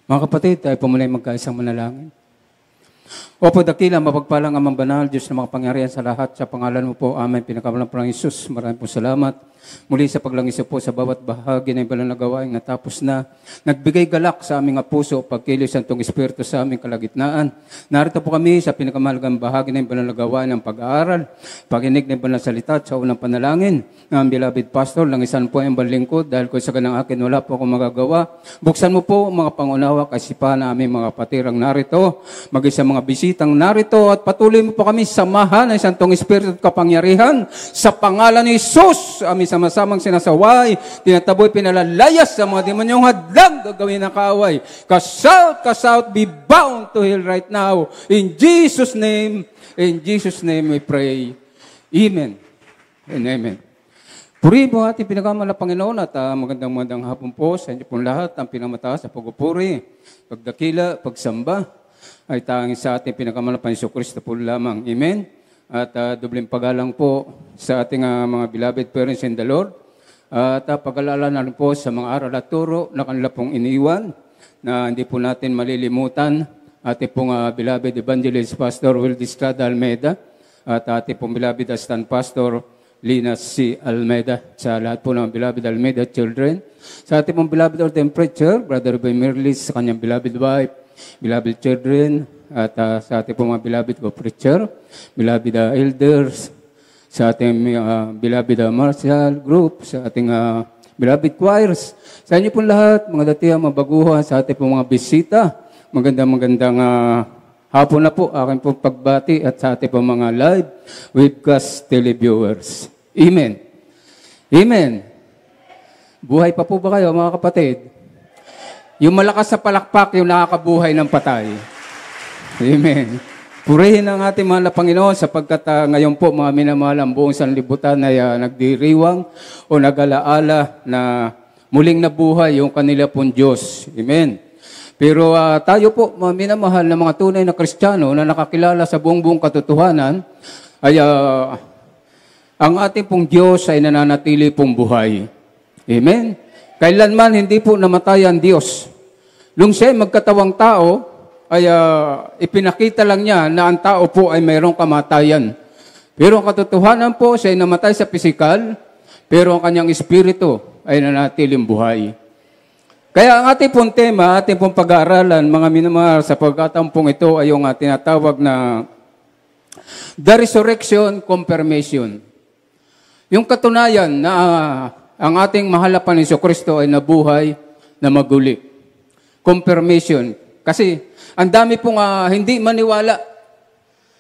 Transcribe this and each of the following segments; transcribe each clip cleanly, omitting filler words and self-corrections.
Mga kapatid, tayo po muna magkaisang manalangin. Opo, dakila, mapagpalang amang banal, Diyos na makapangyarihan sa lahat. Sa pangalan mo po, amen. Pinakamalang po ng Isus. Maraming po salamat. Muli sa paglangisa po sa bawat bahagi na ibalang nagawain na tapos na. Nagbigay galak sa aming puso, pagkilos ng tong Espiritu sa aming kalagitnaan. Narito po kami sa pinakamahalagang bahagi na ibalang nagawain ng pag-aaral, pakinig na ibalang salita at sa unang panalangin. Ang beloved pastor, langisan po ang balingkod dahil kung sa ganang akin wala po akong magagawa. Buksan mo po mga pangunawa kasipahan na aming mga patirang narito, mag-isa mga bisitang narito at patuloy mo po kami samahan ng Santong Espiritu at kapangyarihan sa pangalan ni Jesus. Aming sama-samang sinasaway, tinataboy, pinalalayas sa mga demonyong hadlang gagawin ng kaaway. Cast out, be bound to hell right now. In Jesus' name we pray. Amen and amen. Puri po ating pinakamalapang Panginoon at magandang hapon po sa inyo pong lahat. Ang pinamataas sa pagpupuri, pagdakila, pagsamba ay tanging sa ating pinakamalapang Isu Kristo po lamang. Amen. At dobleng pagalang po sa ating mga beloved parents in the Lord. At pag-alala na rin po sa mga aral at turo na kanila pong iniwan na hindi po natin malilimutan. Ating pong beloved evangelist Pastor Will Distrada Almeida at ating pong beloved assistant pastor Lina C. Almeida, sa lahat po ng beloved Almeida children. Sa ating pong beloved ordained preacher, Brother Boy Merlis, sa kanyang beloved wife, beloved children, at sa ating pong mga beloved co-preacher, beloved elders, sa ating beloved Martial group, sa ating beloved choirs, sa inyo pong lahat, mga datihang mabaguhan, sa ating pong mga bisita, magandang hapon na po, aking pong pagbati at sa ating pong mga live webcast televiewers. Amen. Amen. Buhay pa po ba kayo, mga kapatid? Yung malakas sa palakpak, yung nakakabuhay ng patay. Amen. Purihin ang ating mahal na Panginoon sapagkat ngayon po, mga minamahal, ang buong sanlibutan ay nagdiriwang o nag-alaala na muling nabuhay yung kanila pong Diyos. Amen. Pero tayo po, mga minamahal na mga tunay na Kristiyano na nakakilala sa buong katotohanan, ay ang ating pong Diyos ay nananatili pong buhay. Amen. Kailanman hindi po namatay ang Diyos. Nung siya magkatawang tao, ay ipinakita lang niya na ang tao po ay mayroong kamatayan. Pero ang katotohanan po, siya ay namatay sa pisikal, pero ang kanyang espiritu ay nanatiling buhay. Kaya ang ating pong tema, ating pong pag-aaralan, mga minamahal, sa pagkataon pong ito ay yung tinatawag na The Resurrection Confirmation. Yung katunayan na ang ating mahal na Panginoon Kristo ay nabuhay na maguli. Confirmation. Kasi ang dami pong hindi maniwala.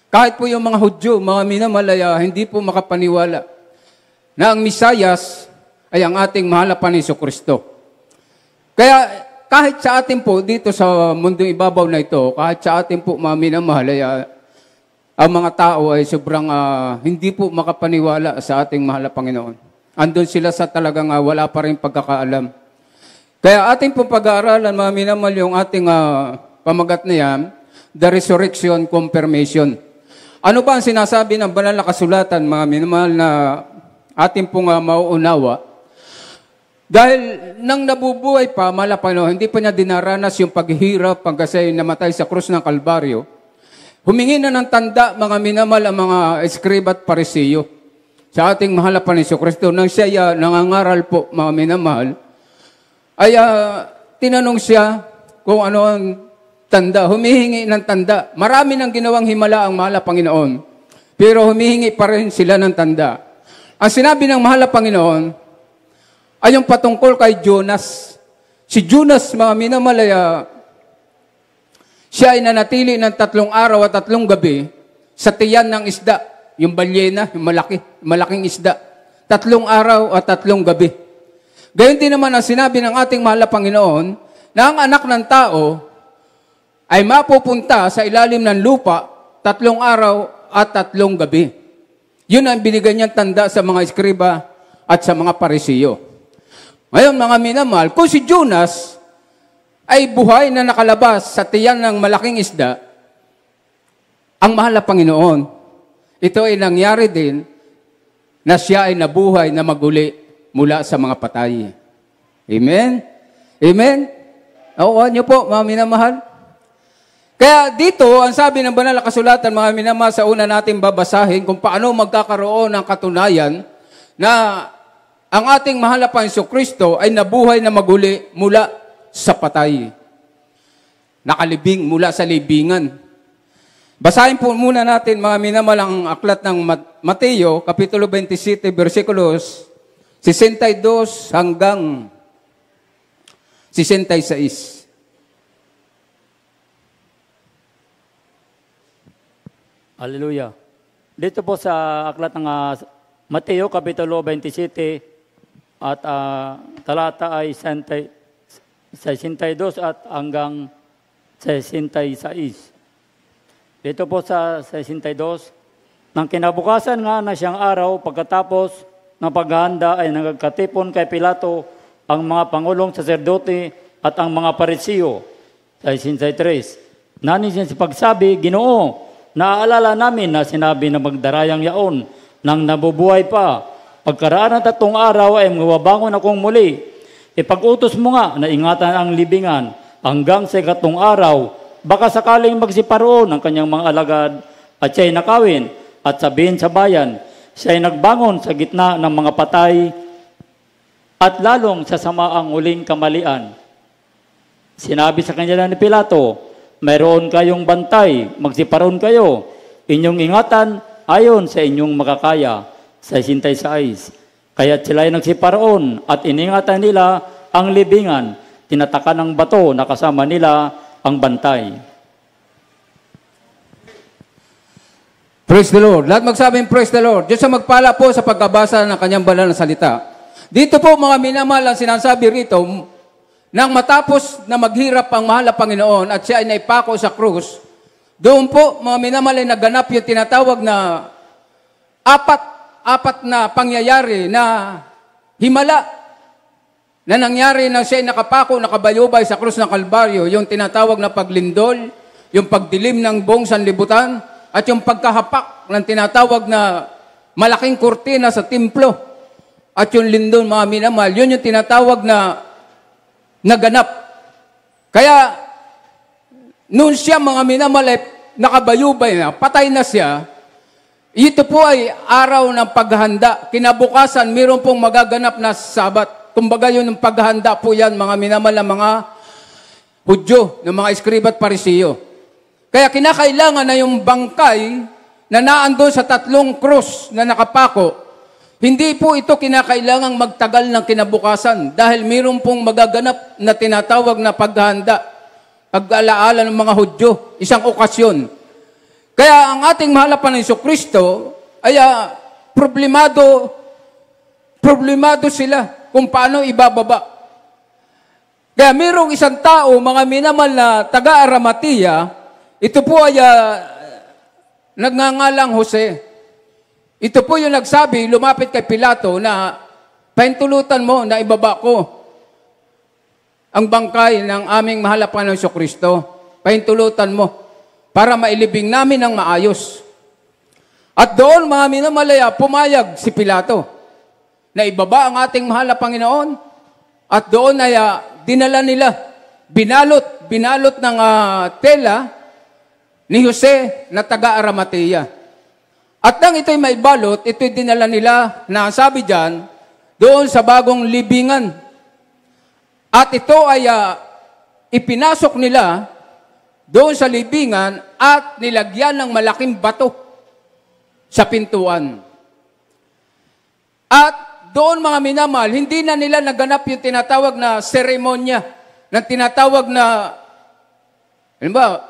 Kahit po yung mga Hudyo, mga minamalaya, hindi po makapaniwala na ang Misayas ay ang ating mahal na Panginoon Kristo. Kaya kahit sa atin po dito sa mundong ibabaw na ito, kahit sa atin po mga minamahal, ang mga tao ay sobrang hindi po makapaniwala sa ating mahal na Panginoon. Andun sila sa talagang wala pa rin pagkakaalam. Kaya ating pong pag-aaralan, mga minamahal, yung ating pamagat na yan, The Resurrection Confirmation. Ano ba ang sinasabi ng banal na kasulatan, mga minamahal, na ating pong mauunawa? Dahil nang nabubuhay pa, mahal na Panginoon, hindi pa niya dinaranas yung paghihirap pagkasay namatay sa krus ng Kalbaryo, humingi na ng tanda, mga minamahal, ang mga eskriba at parisiyo sa ating mahal na Panginoon Kristo. Nang siya nangangaral po, mga minamahal, ay tinanong siya kung ano ang tanda. Humihingi ng tanda. Marami nang ginawang himala ang mahal na Panginoon, pero humihingi pa rin sila ng tanda. Ang sinabi ng mahal na Panginoon ay yung patungkol kay Jonas. Si Jonas, mga minamalaya, siya ay nanatili ng 3 araw at 3 gabi sa tiyan ng isda. Yung balyena, yung malaking isda. 3 araw at 3 gabi. Gayon din naman ang sinabi ng ating mahal na Panginoon na ang anak ng tao ay mapupunta sa ilalim ng lupa 3 araw at 3 gabi. Yun ang binigay niyang tanda sa mga eskriba at sa mga parisiyo. Ngayon, mga minamahal, kung si Jonas ay buhay na nakalabas sa tiyan ng malaking isda, ang mahal na Panginoon, ito ay nangyari din na siya ay nabuhay na maguli mula sa mga patay. Amen? Amen? Nauuhan niyo po, mga minamahal? Kaya dito, ang sabi ng banal na kasulatan, mga minamahal, sa una natin babasahin kung paano magkakaroon ng katunayan na ang ating mahal na Panginoong Kristo ay nabuhay na maguli mula sa patay. Nakalibing mula sa libingan. Basahin po muna natin, mga minamahal, ang aklat ng Mateo, Kapitulo 27, versikulos 62 hanggang 66. Hallelujah. Dito po sa aklat ng Mateo, Kapitulo 27, at talata ay 62 at hanggang 66. Dito po sa 62, nang kinabukasan nga na siyang araw, pagkatapos ng paghahanda ay nagkatipon kay Pilato ang mga pangulong saserdote at ang mga parisiyo. Sa 63, nani siya sa pagsabi, Ginoo, naaalala namin na sinabi na magdarayang yaon nang nabubuhay pa. Pagkaraan ng 3 araw ay mawabangon akong muli. Ipag-utos mo nga na ingatan ang libingan hanggang sa 3 araw. Baka sakaling magsiparoon ang kanyang mga alagad at siya'y nakawin at sabihin sa bayan, siya'y nagbangon sa gitna ng mga patay at lalong sasama ang huling kamalian. Sinabi sa kanya ni Pilato, mayroon kayong bantay, magsiparoon kayo. Inyong ingatan ayon sa inyong makakaya. Sa 66. Kaya't sila ay nagsiparoon at iningatan nila ang libingan. Tinatakan ng bato na kasama nila ang bantay. Praise the Lord. Lahat magsabing praise the Lord. Diyos sa magpala po sa pagkabasa ng kanyang banal na salita. Dito po mga minamahal ang sinasabi rito, nang matapos na maghirap ang mahal na Panginoon at siya ay naipako sa krus, doon po mga minamahal ay naganap yung tinatawag na apat na pangyayari na himala na nangyari na siya ay nakapako, nakabayubay sa krus ng Kalbaryo, yung tinatawag na paglindol, yung pagdilim ng buong sanlibutan, at yung pagkahapak ng tinatawag na malaking kurtina sa templo. At yung lindol, mga minamahal, yun yung tinatawag na naganap. Kaya, noon siya, mga minamahal, nakabayubay na, patay na siya, ito po ay araw ng paghahanda. Kinabukasan, mayroon pong magaganap na Sabat. Kumbaga yun yung paghahanda po yan, mga minamahal, mga Hudyo, ng mga Eskriba at Parisiyo. Kaya kinakailangan na yung bangkay na naandun sa 3 krus na nakapako, hindi po ito kinakailangang magtagal ng kinabukasan dahil mayroon pong magaganap na tinatawag na paghahanda, pag-alaala ng mga Hudyo, isang okasyon. Kaya ang ating mahal na Panginoong Kristo ay problemado sila kung paano ibababa. Kaya mayroong isang tao, mga minamahal na taga-Arimatea, ito po ay nagngangalang Jose. Ito po yung nagsabi, lumapit kay Pilato na pahintulutan mo na ibaba ko ang bangkay ng aming mahal na Panginoong Kristo. Pahintulutan mo para mailibing namin ng maayos. At doon, mga minamalaya, pumayag si Pilato na ibaba ang ating mahal na Panginoon. At doon ay dinala nila, binalot ng tela ni Jose na taga-Arimatea. At nang ito'y may balot, ito'y dinala nila na sabi dyan, doon sa bagong libingan. At ito ay ipinasok nila doon sa libingan at nilagyan ng malaking bato sa pintuan. At doon, mga minamahal, hindi na nila naganap yung tinatawag na seremonya, na tinatawag na,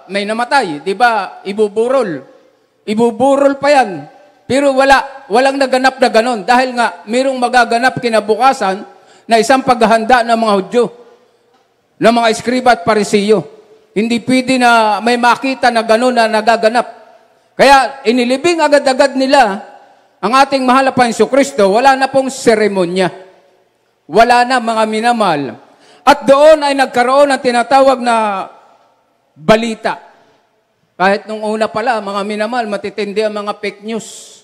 may namatay, di ba, ibuburol pa yan. Pero walang naganap na ganon. Dahil nga, mayroong magaganap kinabukasan na isang paghahanda ng mga Hudyo, ng mga Eskriba at Parisiyo. Hindi pwede na may makita na ganon na nagaganap. Kaya inilibing agad-agad nila ang ating mahal na Panginoong Kristo, wala na pong seremonya. Wala na, mga minamahal. At doon ay nagkaroon ng tinatawag na balita. Kahit nung una pala, mga minamahal, matitindi ang mga fake news.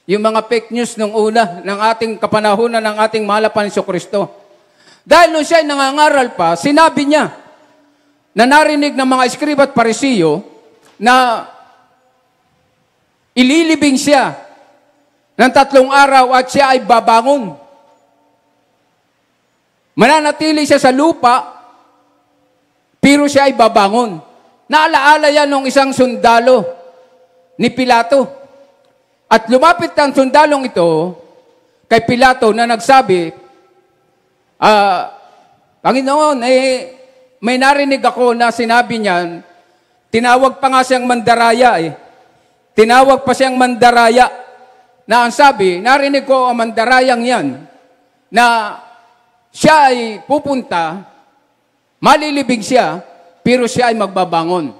Yung mga fake news nung una ng ating kapanahunan ng ating mahal na Panginoong Kristo. Dahil nung siya ay nangangaral pa, sinabi niya na narinig ng mga Eskriba at Parisiyo na ililibing siya ng 3 araw at siya ay babangon. Mananatili siya sa lupa, pero siya ay babangon. Naalaala yan ng isang sundalo ni Pilato. At lumapit ang sundalong ito kay Pilato na nagsabi, Panginoon, may narinig ako na sinabi niyan, tinawag pa nga siyang mandaraya Tinawag pa siyang mandaraya na ang sabi, narinig ko ang mandarayang yan na siya ay pupunta, malilibing siya, pero siya ay magbabangon.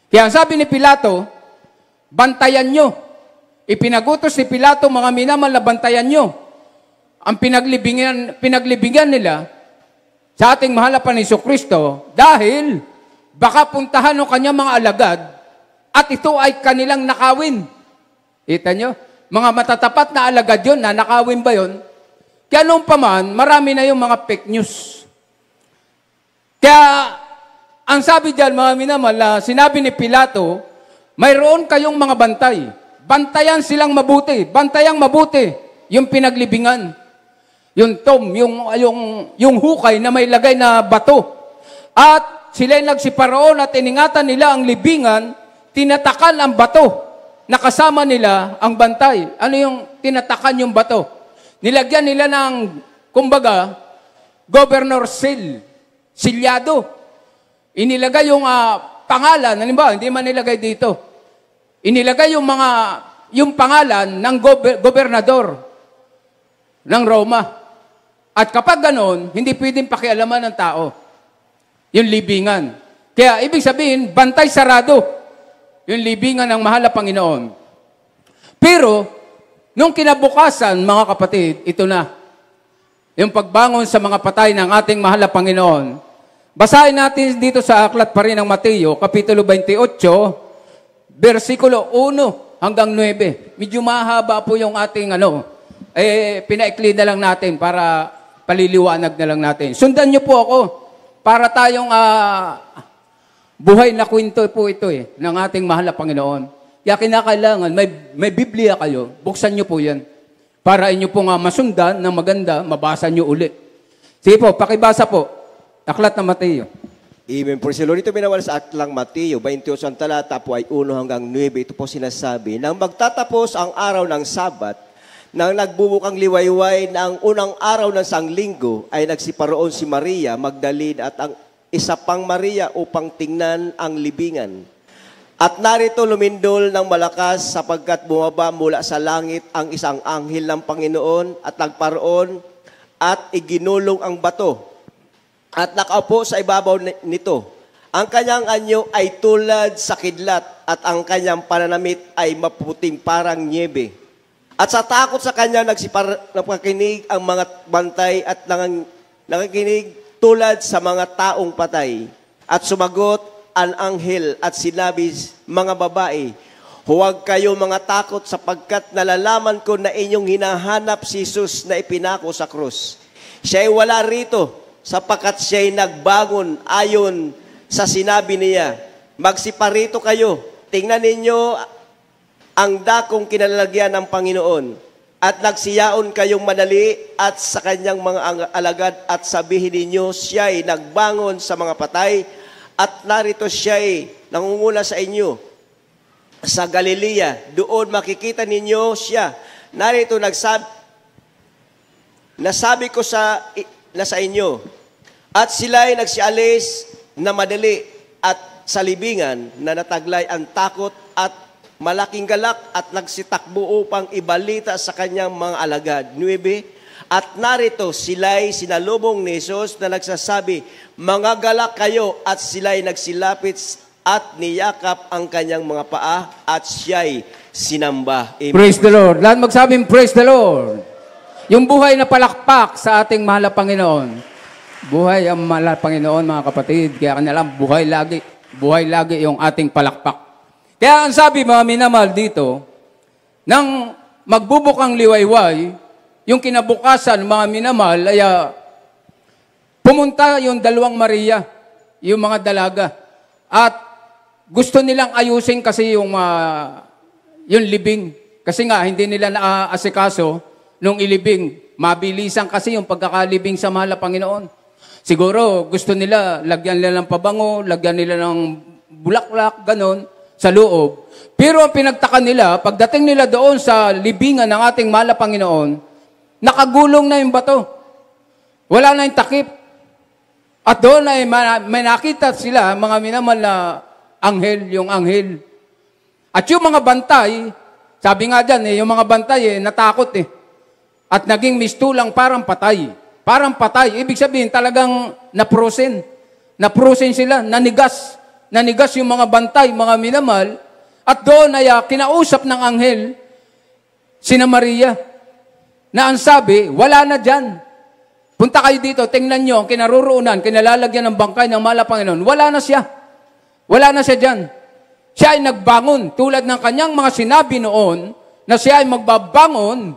Kaya ang sabi ni Pilato, bantayan nyo. Ipinagutos ni Pilato, mga minamahal na bantayan nyo. Ang pinaglibingan nila sa ating mahal na Jesucristo dahil baka puntahan ng kanyang mga alagad at ito ay kanilang nakawin. Kita nyo? Mga matatapat na alagad yun, na nakawin ba yun? Kaya noong paman, marami na yung mga fake news. Kaya, ang sabi dyan, mga minamahal, sinabi ni Pilato, mayroon kayong mga bantay. Bantayan silang mabuti. Bantayang mabuti yung pinaglibingan. Yung tomb, yung hukay na may lagay na bato. At sila'y nagsiparoon at iningatan nila ang libingan, tinatakan ang bato. Nakasama nila ang bantay. Ano yung tinatakan yung bato? Nilagyan nila ng, kumbaga, governor seal, silyado. Inilagay yung pangalan, halimbawa, hindi man nilagay dito. Inilagay yung pangalan ng gobernador ng Roma. At kapag ganon, hindi pwedeng pakialaman ng tao. Yung libingan. Kaya, ibig sabihin, bantay sarado. Yung libingan ng mahal na Panginoon. Pero, nung kinabukasan, mga kapatid, ito na. Yung pagbangon sa mga patay ng ating mahal na Panginoon. Basahin natin dito sa aklat pa rin ng Mateo, Kapitulo 28, versikulo 1 hanggang 9. Medyo mahaba po yung ating pinaikli na lang natin para paliliwanag na lang natin. Sundan niyo po ako para tayong buhay na kwento po ito ng ating mahal na Panginoon. Kaya kinakailangan, may Biblia kayo, buksan niyo po yan. Para inyo po masundan na maganda, mabasa niyo uli. Sige po, pakibasa po. Aklat ng Mateo. Amen. Por si Lord, ito binawal sa Aklang Mateo, 28 ang talata po ay 1 hanggang 9. Ito po sinasabi, nang magtatapos ang araw ng Sabat, nang nagbubukang liwayway ng unang araw ng sanglinggo, ay nagsiparoon si Maria Magdalene at ang isa pang Maria upang tingnan ang libingan. At narito lumindol ng malakas sapagkat bumaba mula sa langit ang isang anghel ng Panginoon at nagparoon at iginulong ang bato. At nakaupo sa ibabaw nito. Ang kanyang anyo ay tulad sa kidlat at ang kanyang pananamit ay maputing parang niebe. At sa takot sa kanya nakikinig ang mga bantay at nakikinig tulad sa mga taong patay. At sumagot ang anghel at sinabi, mga babae, huwag kayo mga takot sapagkat nalalaman ko na inyong hinahanap si Jesus na ipinako sa krus. Siya'y wala rito sapagkat siya'y nagbangon ayon sa sinabi niya. Magsiparito kayo, tingnan ninyo ang dakong kinalalagyan ng Panginoon at nagsiyaon kayong madali at sa kanyang mga alagad at sabihin ninyo siya'y nagbangon sa mga patay at narito siya'y nangunguna sa inyo sa Galilea. Doon makikita ninyo siya. Narito nasabi ko na sa inyo. At sila'y nagsialis na madali at sa libingan na nataglay ang takot at malaking galak at nagsitakbo upang ibalita sa kanyang mga alagad. 9. At narito sila'y sinalubong ni Jesus na nagsasabi, mga galak kayo, at sila'y nagsilapit at niyakap ang kanyang mga paa at siya'y sinamba. Amen. Praise the Lord. Lahat magsabing, praise the Lord. Yung buhay na palakpak sa ating mahal na Panginoon. Buhay ang mahal na Panginoon, mga kapatid. Kaya kanilang buhay lagi. Buhay lagi yung ating palakpak. Kaya ang sabi, mga minamahal dito, nang magbubukang liwayway, yung kinabukasan, mga minamahal, ay pumunta yung dalawang Maria. yung mga dalaga. At gusto nilang ayusin kasi yung libing. Kasi nga, hindi nila naaasikaso nung ilibing. Mabilisan kasi yung pagkakalibing sa mahal na Panginoon. Siguro, gusto nila, lagyan nila ng pabango, lagyan nila ng bulaklak, ganon, sa loob. Pero ang pinagtaka nila, pagdating nila doon sa libingan ng ating mahal na Panginoon, nakagulong na yung bato. Wala na yung takip. At doon ay may nakita sila, mga minamahal na anghel, yung anghel. At yung mga bantay, sabi nga dyan, yung mga bantay, natakot At naging mistulang parang patay. Parang patay. Ibig sabihin, talagang naprosen. Naprosen sila, nanigas. Nanigas yung mga bantay, mga minamahal. At doon ay kinausap ng anghel, sina Maria, na ang sabi, wala na dyan. Punta kayo dito, tingnan nyo, ang kinaroroonan, kinalalagyan ng bangkay ng mahal na Panginoon. Wala na siya. Wala na siya dyan. Siya ay nagbangon, tulad ng kanyang mga sinabi noon, na siya ay magbabangon,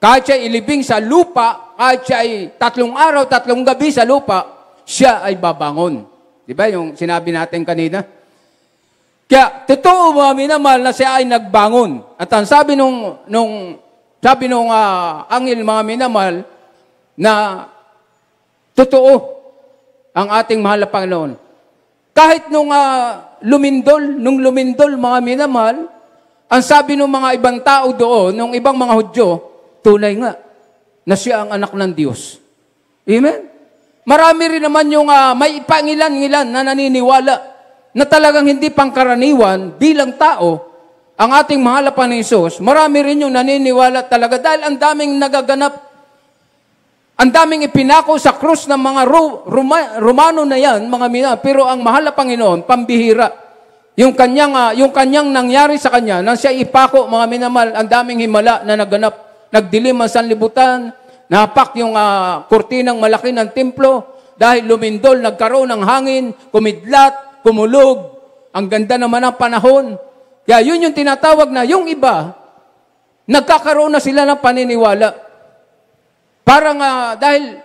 kahit siya ilibing sa lupa, kahit siya ay 3 araw, 3 gabi sa lupa, siya ay babangon. Diba yung sinabi natin kanina? Kaya, totoo mga minamahal na siya ay nagbangon. At ang sabi nung anghel mga minamahal, na totoo ang ating mahal na Panginoon. Kahit nung lumindol mga minamahal, ang sabi ng mga ibang tao doon, nung ibang mga Hudyo, tunay nga na siya ang anak ng Diyos. Amen? Marami rin naman yung may pangilan-ngilan na naniniwala na talagang hindi pangkaraniwan bilang tao ang ating mahal na Panginoon Hesus. Marami rin yung naniniwala talaga dahil ang daming nagaganap. Ang daming ipinako sa krus ng mga Romano na yan, mga mina, pero ang mahal na Panginoon, pambihira. Yung kanyang nangyari sa kanya, nang siya ipako, mga minamahal, ang daming himala na naganap. Nagdilim ang sanlibutan, napak yung kurtinang malaki ng templo, dahil lumindol, nagkaroon ng hangin, kumidlat, kumulog, ang ganda naman ng panahon. Kaya yun yung tinatawag na, yung iba, nagkakaroon na sila ng paniniwala. Parang dahil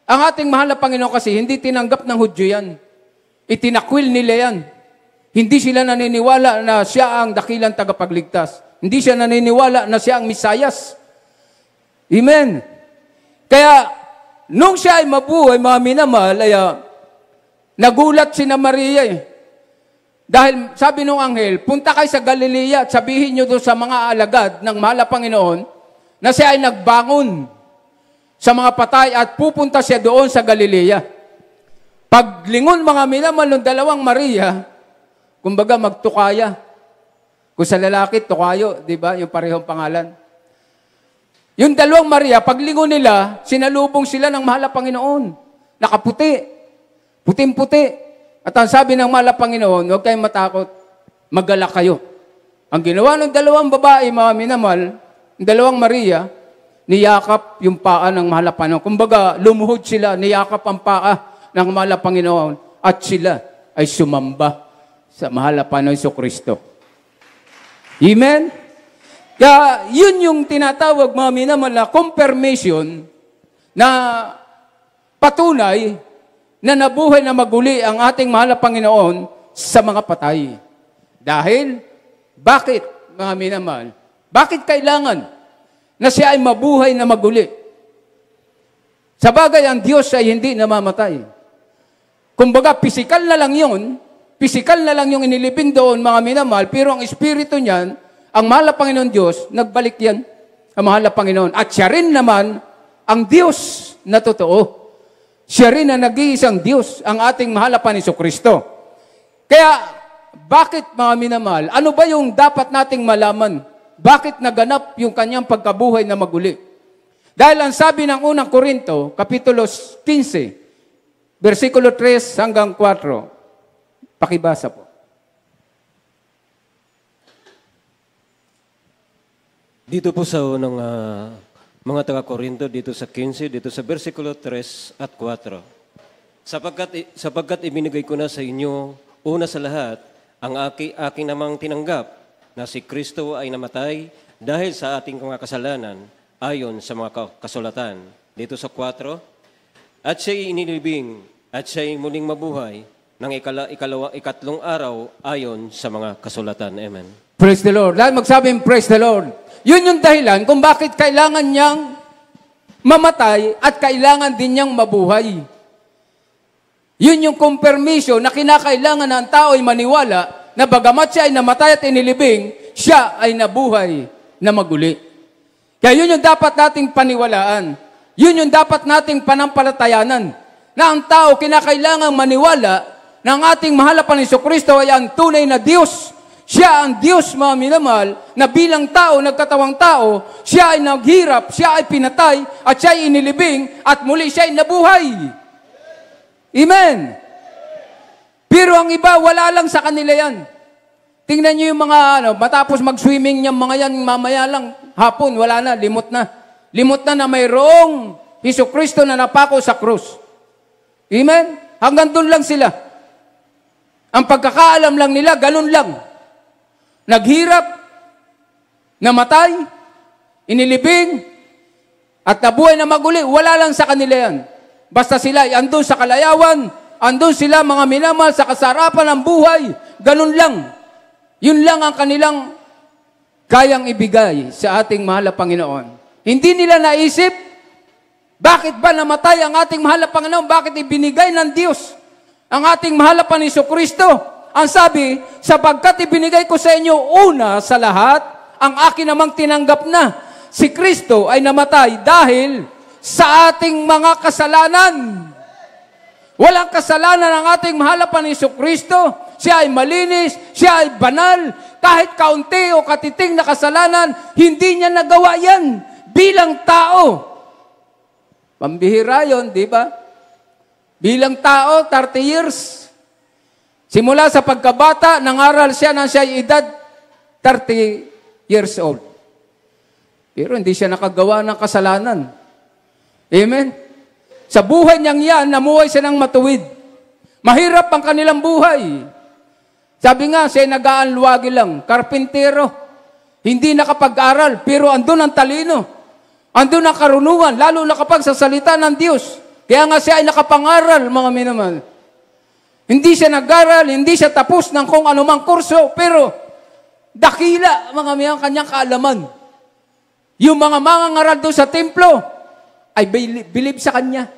ang ating mahal na Panginoon kasi hindi tinanggap ng Hudyo yan. Itinakwil nila yan. Hindi sila naniniwala na siya ang dakilang tagapagligtas. Hindi siya naniniwala na siya ang Misayas. Amen. Kaya, nung siya ay mabuhay, mga minamahal, ay nagulat si Maria Dahil sabi nung anghel, punta kayo sa Galilea at sabihin nyo doon sa mga alagad ng mahal na Panginoon na siya ay nagbangon sa mga patay at pupunta siya doon sa Galilea. Paglingon mga minamahal ng dalawang Maria, kumbaga magtukaya. Kung sa lalaki, tukayo, di ba? Yung parehong pangalan. Yung dalawang Maria, paglingon nila, sinalubong sila ng mahal na Panginoon. Nakaputi. Puting-puti. At ang sabi ng mahal na Panginoon, huwag kayong matakot, magalak kayo. Ang ginawa ng dalawang babae, mga minamahal, ng dalawang Maria, niyakap yung paa ng mahal na Panginoon. Kumbaga, lumuhod sila, niyakap ang paa ng mahal na Panginoon at sila ay sumamba sa mahal na Panginoon Jesucristo. Amen? Kaya yun yung tinatawag mga minamahal na confirmation na patunay na nabuhay na maguli ang ating mahal na Panginoon sa mga patay. Dahil, bakit mga minamahal? Bakit kailangan na siya ay mabuhay na maguli? Sa bagay, ang Diyos ay hindi namamatay. Kumbaga, pisikal na lang yun, pisikal na lang yung inilibing doon, mga minamahal, pero ang espiritu niyan, ang mahal na Panginoon Diyos, nagbalik yan, ang mahal na Panginoon. At siya rin naman, ang Diyos na totoo. Siya rin na nag-iisang Diyos, ang ating mahal na Panginoon Jesucristo. Kaya, bakit mga minamahal? Ano ba yung dapat nating malaman? Bakit naganap yung kanyang pagkabuhay na maguli? Dahil ang sabi ng unang Korinto, Kapitulo 15, versikulo 3 hanggang 4. Pakibasa po. Dito po sa unang mga taga-Korinto, dito sa 15, dito sa versikulo 3 at 4. Sapagkat ibinigay ko na sa inyo, una sa lahat, ang aking namang tinanggap, na si Kristo ay namatay dahil sa ating mga kasalanan, ayon sa mga kasulatan. Dito sa 4, at siya inilibing at siya'y muling mabuhay ng ikatlong araw ayon sa mga kasulatan. Amen. Praise the Lord. Lahat magsabing, praise the Lord. Yun yung dahilan kung bakit kailangan niyang mamatay at kailangan din niyang mabuhay. Yun yung confirmation na kinakailangan ng tao ay maniwala na bagamat siya ay namatay at inilibing, siya ay nabuhay na maguli. Kaya yun yung dapat nating paniwalaan. Yun yung dapat nating panampalatayanan. Na ang tao kinakailangang maniwala na ang ating mahal na Jesucristo ay ang tunay na Diyos. Siya ang Diyos, mga minamahal, na bilang tao, nagkatawang tao, siya ay naghirap, siya ay pinatay, at siya ay inilibing, at muli siya ay nabuhay. Amen. Pero ang iba, wala lang sa kanila yan. Tingnan niyo yung mga, matapos mag-swimming niyang mga yan, mamaya lang, hapon, wala na, limot na. Limot na na mayroong Jesucristo na napako sa krus. Amen? Hanggang doon lang sila. Ang pagkakaalam lang nila, ganun lang. Naghirap, namatay, inilibing, at nabuhay na maguli, wala lang sa kanila yan. Basta sila ay andun sa kalayawan, andun sila mga minamahal sa kasarapan ng buhay, ganun lang. Yun lang ang kanilang kayang ibigay sa ating mahal na Panginoon. Hindi nila naisip, bakit ba namatay ang ating mahal na Panginoon? Bakit ibinigay ng Diyos ang ating mahal na Jesucristo? Ang sabi, sapagkat ibinigay ko sa inyo una sa lahat, ang akin namang tinanggap na. Si Kristo ay namatay dahil sa ating mga kasalanan. Walang kasalanan ang ating mahal na Jesucristo. Siya ay malinis, siya ay banal. Kahit kaunti o katiting na kasalanan, hindi niya nagawa yan bilang tao. Pambihira yun, di ba? Bilang tao, 30 years. Simula sa pagkabata, nangaral siya nang siya ay edad 30 years old. Pero hindi siya nakagawa ng kasalanan. Amen? Sa buhay niyang yan, namuhay siya ng matuwid. Mahirap ang kanilang buhay. Sabi nga, siya nag-aanluwagi lang, karpintero. Hindi nakapag-aral, pero andun ang talino. Andun ang karunungan, lalo na kapag sa salita ng Diyos. Kaya nga siya ay nakapangaral, mga minamahal. Hindi siya nag-aral, hindi siya tapos ng kung anumang kurso, pero dakila, mga minamahal, kanyang kaalaman. Yung mga mangangaral doon sa templo, ay believe sa kanya.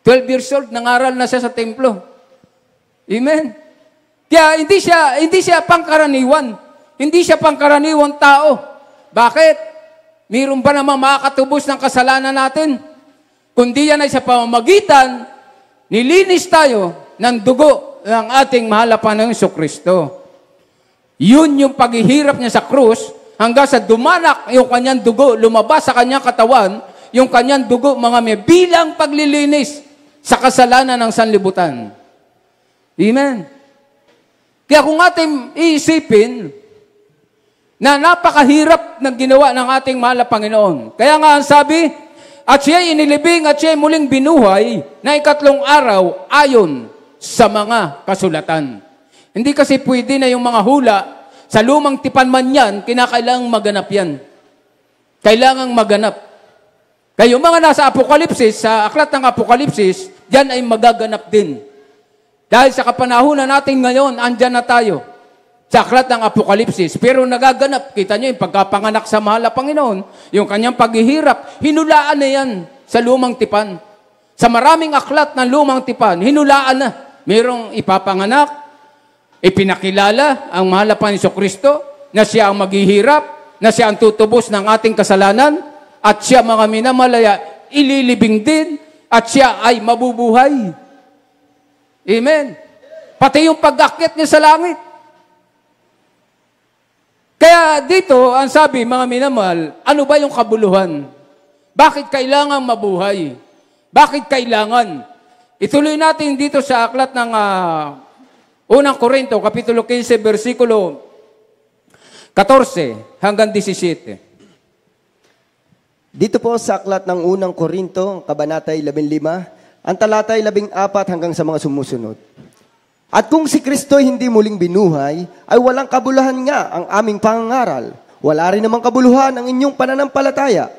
12 years old, nangaral na siya sa templo. Amen? Kaya hindi siya pangkaraniwan. Hindi siya pangkaraniwang tao. Bakit? Mayroon ba namang makakatubos ng kasalanan natin? Kundi yan ay sa pamamagitan, nilinis tayo ng dugo ng ating mahal na Panginoong Jesucristo. Yun yung paghihirap niya sa krus, hanggang sa dumanak yung kanyang dugo, lumabas sa kanyang katawan, yung kanyang dugo, mga may bilang paglilinis sa kasalanan ng sanlibutan. Amen? Kaya kung ating iisipin, na napakahirap ng ginawa ng ating mahal na Panginoon. Kaya nga ang sabi, at siya'y inilibing at siya'y muling binuhay na ikatlong araw ayon sa mga kasulatan. Hindi kasi pwede na yung mga hula, sa lumang tipan man yan, kinakailangang maganap yan. Kailangang maganap. Kaya yung mga nasa Apokalipsis, sa aklat ng Apokalipsis, yan ay magaganap din. Dahil sa kapanahunan natin ngayon, andyan na tayo. Sa aklat ng Apokalipsis. Pero nagaganap, kita nyo yung pagkapanganak sa mahal na Panginoon, yung kanyang paghihirap, hinulaan na yan sa lumang tipan. Sa maraming aklat ng lumang tipan, hinulaan na. Mayroong ipapanganak, ipinakilala ang mahal na Panginoon Jesucristo, na siya ang maghihirap, na siya ang tutubos ng ating kasalanan, at siya mga minamalaya, ililibing din, at siya ay mabubuhay. Amen. Pati yung pag-akyat niya sa langit. Kaya dito, ang sabi, mga minamahal, ano ba yung kabuluhan? Bakit kailangan mabuhay? Bakit kailangan? Ituloy natin dito sa aklat ng unang Korinto, Kapitulo 15, versikulo 14 hanggang 17. Dito po sa aklat ng unang Korinto, Kabanatay 15, ang talatay 14 hanggang sa mga sumusunod. At kung si Kristo hindi muling binuhay, ay walang kabuluhan nga ang aming pangangaral. Wala rin namang kabuluhan ang inyong pananampalataya.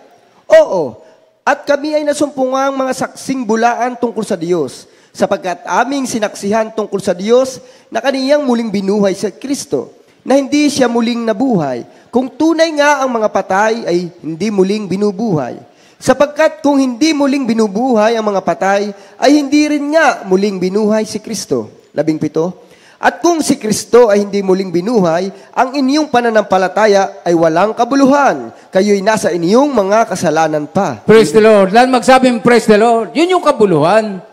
Oo, at kami ay nasumpungang mga saksing bulaan tungkol sa Diyos. sapagkat aming sinaksihan tungkol sa Diyos na kaniyang muling binuhay sa Kristo, na hindi siya muling nabuhay, kung tunay nga ang mga patay ay hindi muling binubuhay. Sapagkat kung hindi muling binubuhay ang mga patay, ay hindi rin nga muling binuhay si Kristo. 17. At kung si Kristo ay hindi muling binuhay, ang inyong pananampalataya ay walang kabuluhan. Kayo'y nasa inyong mga kasalanan pa. Praise the Lord. Lahat magsabing praise the Lord. Yun yung kabuluhan.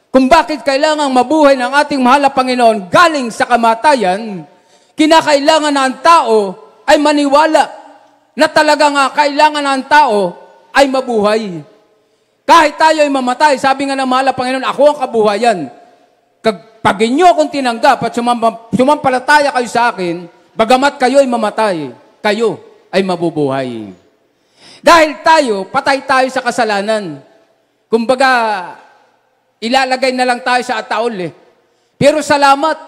Kung bakit kailangang mabuhay ng ating mahal na Panginoon galing sa kamatayan, kinakailangan na ang tao ay maniwala na talaga nga kailangan na ang tao ay mabuhay. Kahit tayo ay mamatay, sabi nga ng mahal na Panginoon, ako ang kabuhayan. Pag inyo akong tinanggap at sumampalataya kayo sa akin, bagamat kayo ay mamatay, kayo ay mabubuhay. Dahil patay tayo sa kasalanan. Kumbaga, ilalagay na lang tayo sa ataol . Pero salamat,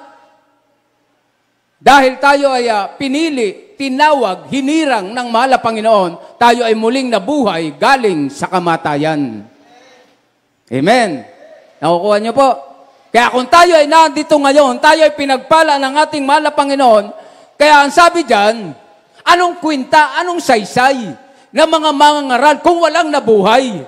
dahil tayo ay pinili, tinawag, hinirang ng mahal na Panginoon, tayo ay muling nabuhay galing sa kamatayan. Amen. Nakukuha niyo po? Kaya kung tayo ay nandito ngayon, tayo ay pinagpala ng ating mahal na Panginoon, kaya ang sabi diyan, anong kwenta, anong saysay ng mga mangangaral kung walang nabuhay?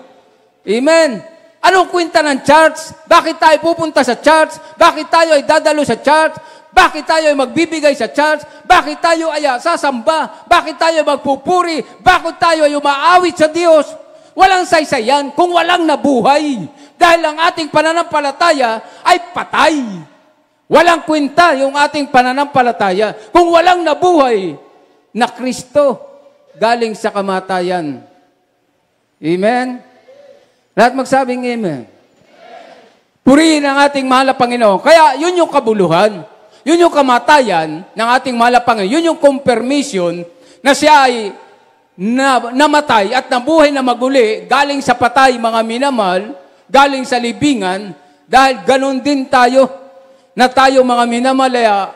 Amen. Anong kwenta ng church? Bakit tayo pupunta sa church? Bakit tayo ay dadalo sa church? Bakit tayo ay magbibigay sa church? Bakit tayo ay sasamba? Bakit tayo ay magpupuri? Bakit tayo ay umaawit sa Diyos? Walang saysayan kung walang nabuhay. Dahil ang ating pananampalataya ay patay. Walang kwenta yung ating pananampalataya kung walang nabuhay na Kristo galing sa kamatayan. Amen? Lahat magsabing amen. Purihin ang ating mahal na Panginoon. Kaya yun yung kabuluhan. Yun yung kamatayan ng ating mahal na Panginoon. Yun yung confirmation na siya ay namatay at nabuhay na maguli galing sa patay, mga minamahal, galing sa libingan, dahil ganun din tayo, na tayo mga minamalaya,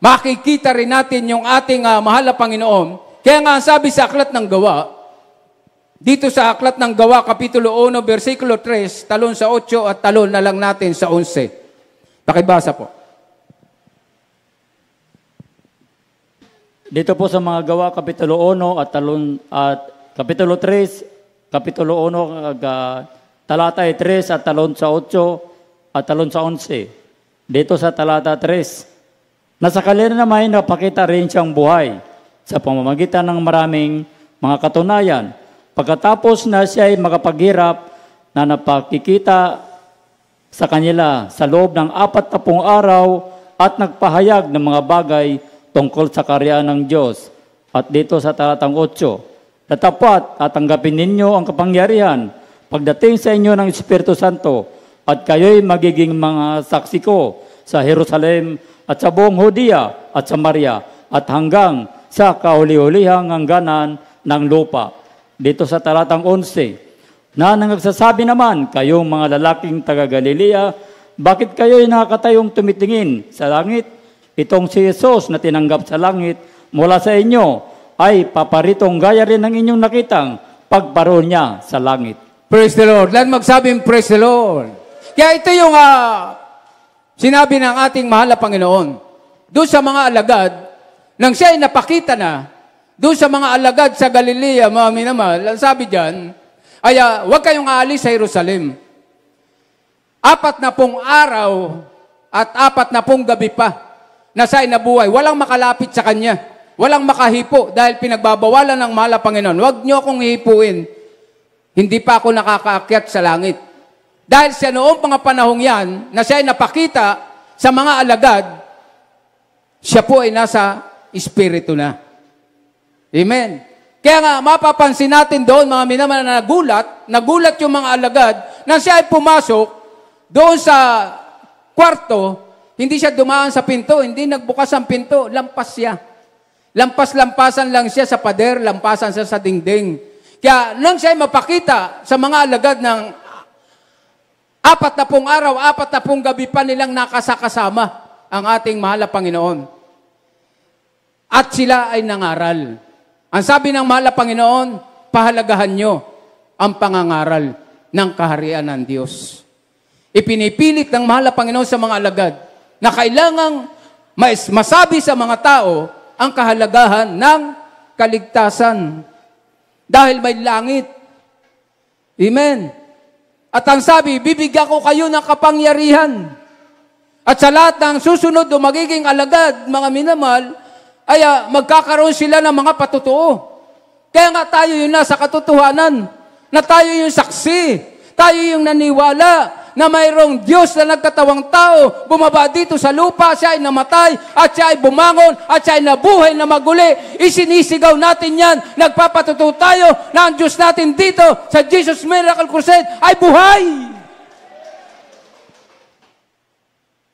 makikita rin natin yung ating mahal na Panginoon. Kaya nga sabi sa Aklat ng Gawa, dito sa Aklat ng Gawa, Kapitulo 1, versikulo 3, talon sa 8 at talon na lang natin sa 11. Pakibasa po. Dito po sa mga Gawa, Kapitulo 1 at talon at Kapitulo 3, Kapitulo 1, talata 3 at talon sa 8 at talon sa 11. Dito sa talata 3, nasa kanila naman napakita rin siyang buhay sa pamamagitan ng maraming mga katunayan. Pagkatapos na siya ay makapaghirap na napakikita sa kanila sa loob ng 40 araw at nagpahayag ng mga bagay tungkol sa karyaan ng Diyos. At dito sa talatang 8, natapat at tanggapin ninyo ang kapangyarihan pagdating sa inyo ng Espiritu Santo, at kayo'y magiging mga saksi ko sa Jerusalem at sa buong Judea at Samaria at hanggang sa kahuli-hulihang hangganan ng lupa. Dito sa talatang 11, na nagsasabi naman, kayong mga lalaking taga-Galilea, bakit kayo'y nakakatayong tumitingin sa langit? Itong si Jesus na tinanggap sa langit mula sa inyo ay paparitong gaya rin ng inyong nakitang pagparoon niya sa langit. Praise the Lord. Lahat magsabing praise the Lord. Kaya ito yung sinabi ng ating mahal na Panginoon. Doon sa mga alagad, nang siya ay napakita na, doon sa mga alagad sa Galilea, mga minamahal, ang sabi dyan, ay huwag kayong aalis sa Jerusalem. 40 araw at 40 gabi pa na siya ay nabuhay. Walang makalapit sa kanya. Walang makahipo dahil pinagbabawalan ng mahal na Panginoon. Huwag niyo akong hipuin. Hindi pa ako nakakaakyat sa langit. Dahil sa noong mga panahong yan, na siya ay napakita sa mga alagad, siya po ay nasa Espiritu na. Amen. Kaya nga, mapapansin natin doon, mga minamahal, na nagulat yung mga alagad, na siya ay pumasok doon sa kwarto, hindi siya dumaan sa pinto, hindi nagbukas ang pinto, lampas siya. Lampas-lampasan lang siya sa pader, lampasan siya sa dingding. Kaya nang siya ay mapakita sa mga alagad ng 40 araw, 40 gabi pa nilang nakasakasama ang ating mahal na Panginoon. At sila ay nangaral. Ang sabi ng mahal na Panginoon, pahalagahan nyo ang pangangaral ng kaharian ng Diyos. Ipinipilit ng mahal na Panginoon sa mga alagad na kailangang masabi sa mga tao ang kahalagahan ng kaligtasan. Dahil may langit. Amen. At ang sabi, bibigyan ko kayo ng kapangyarihan. At sa lahat ng susunod o magiging alagad, mga minamahal, ay magkakaroon sila ng mga patutuo. Kaya nga tayo yung nasa katotohanan, na tayo yung saksi, tayo yung naniwala, na mayroong Diyos na nagkatawang tao, bumaba dito sa lupa, siya ay namatay, at siya ay bumangon, at siya ay nabuhay na maguli. Isinisigaw natin yan, nagpapatuto tayo na ang Diyos natin dito sa Jesus Miracle Crusade ay buhay.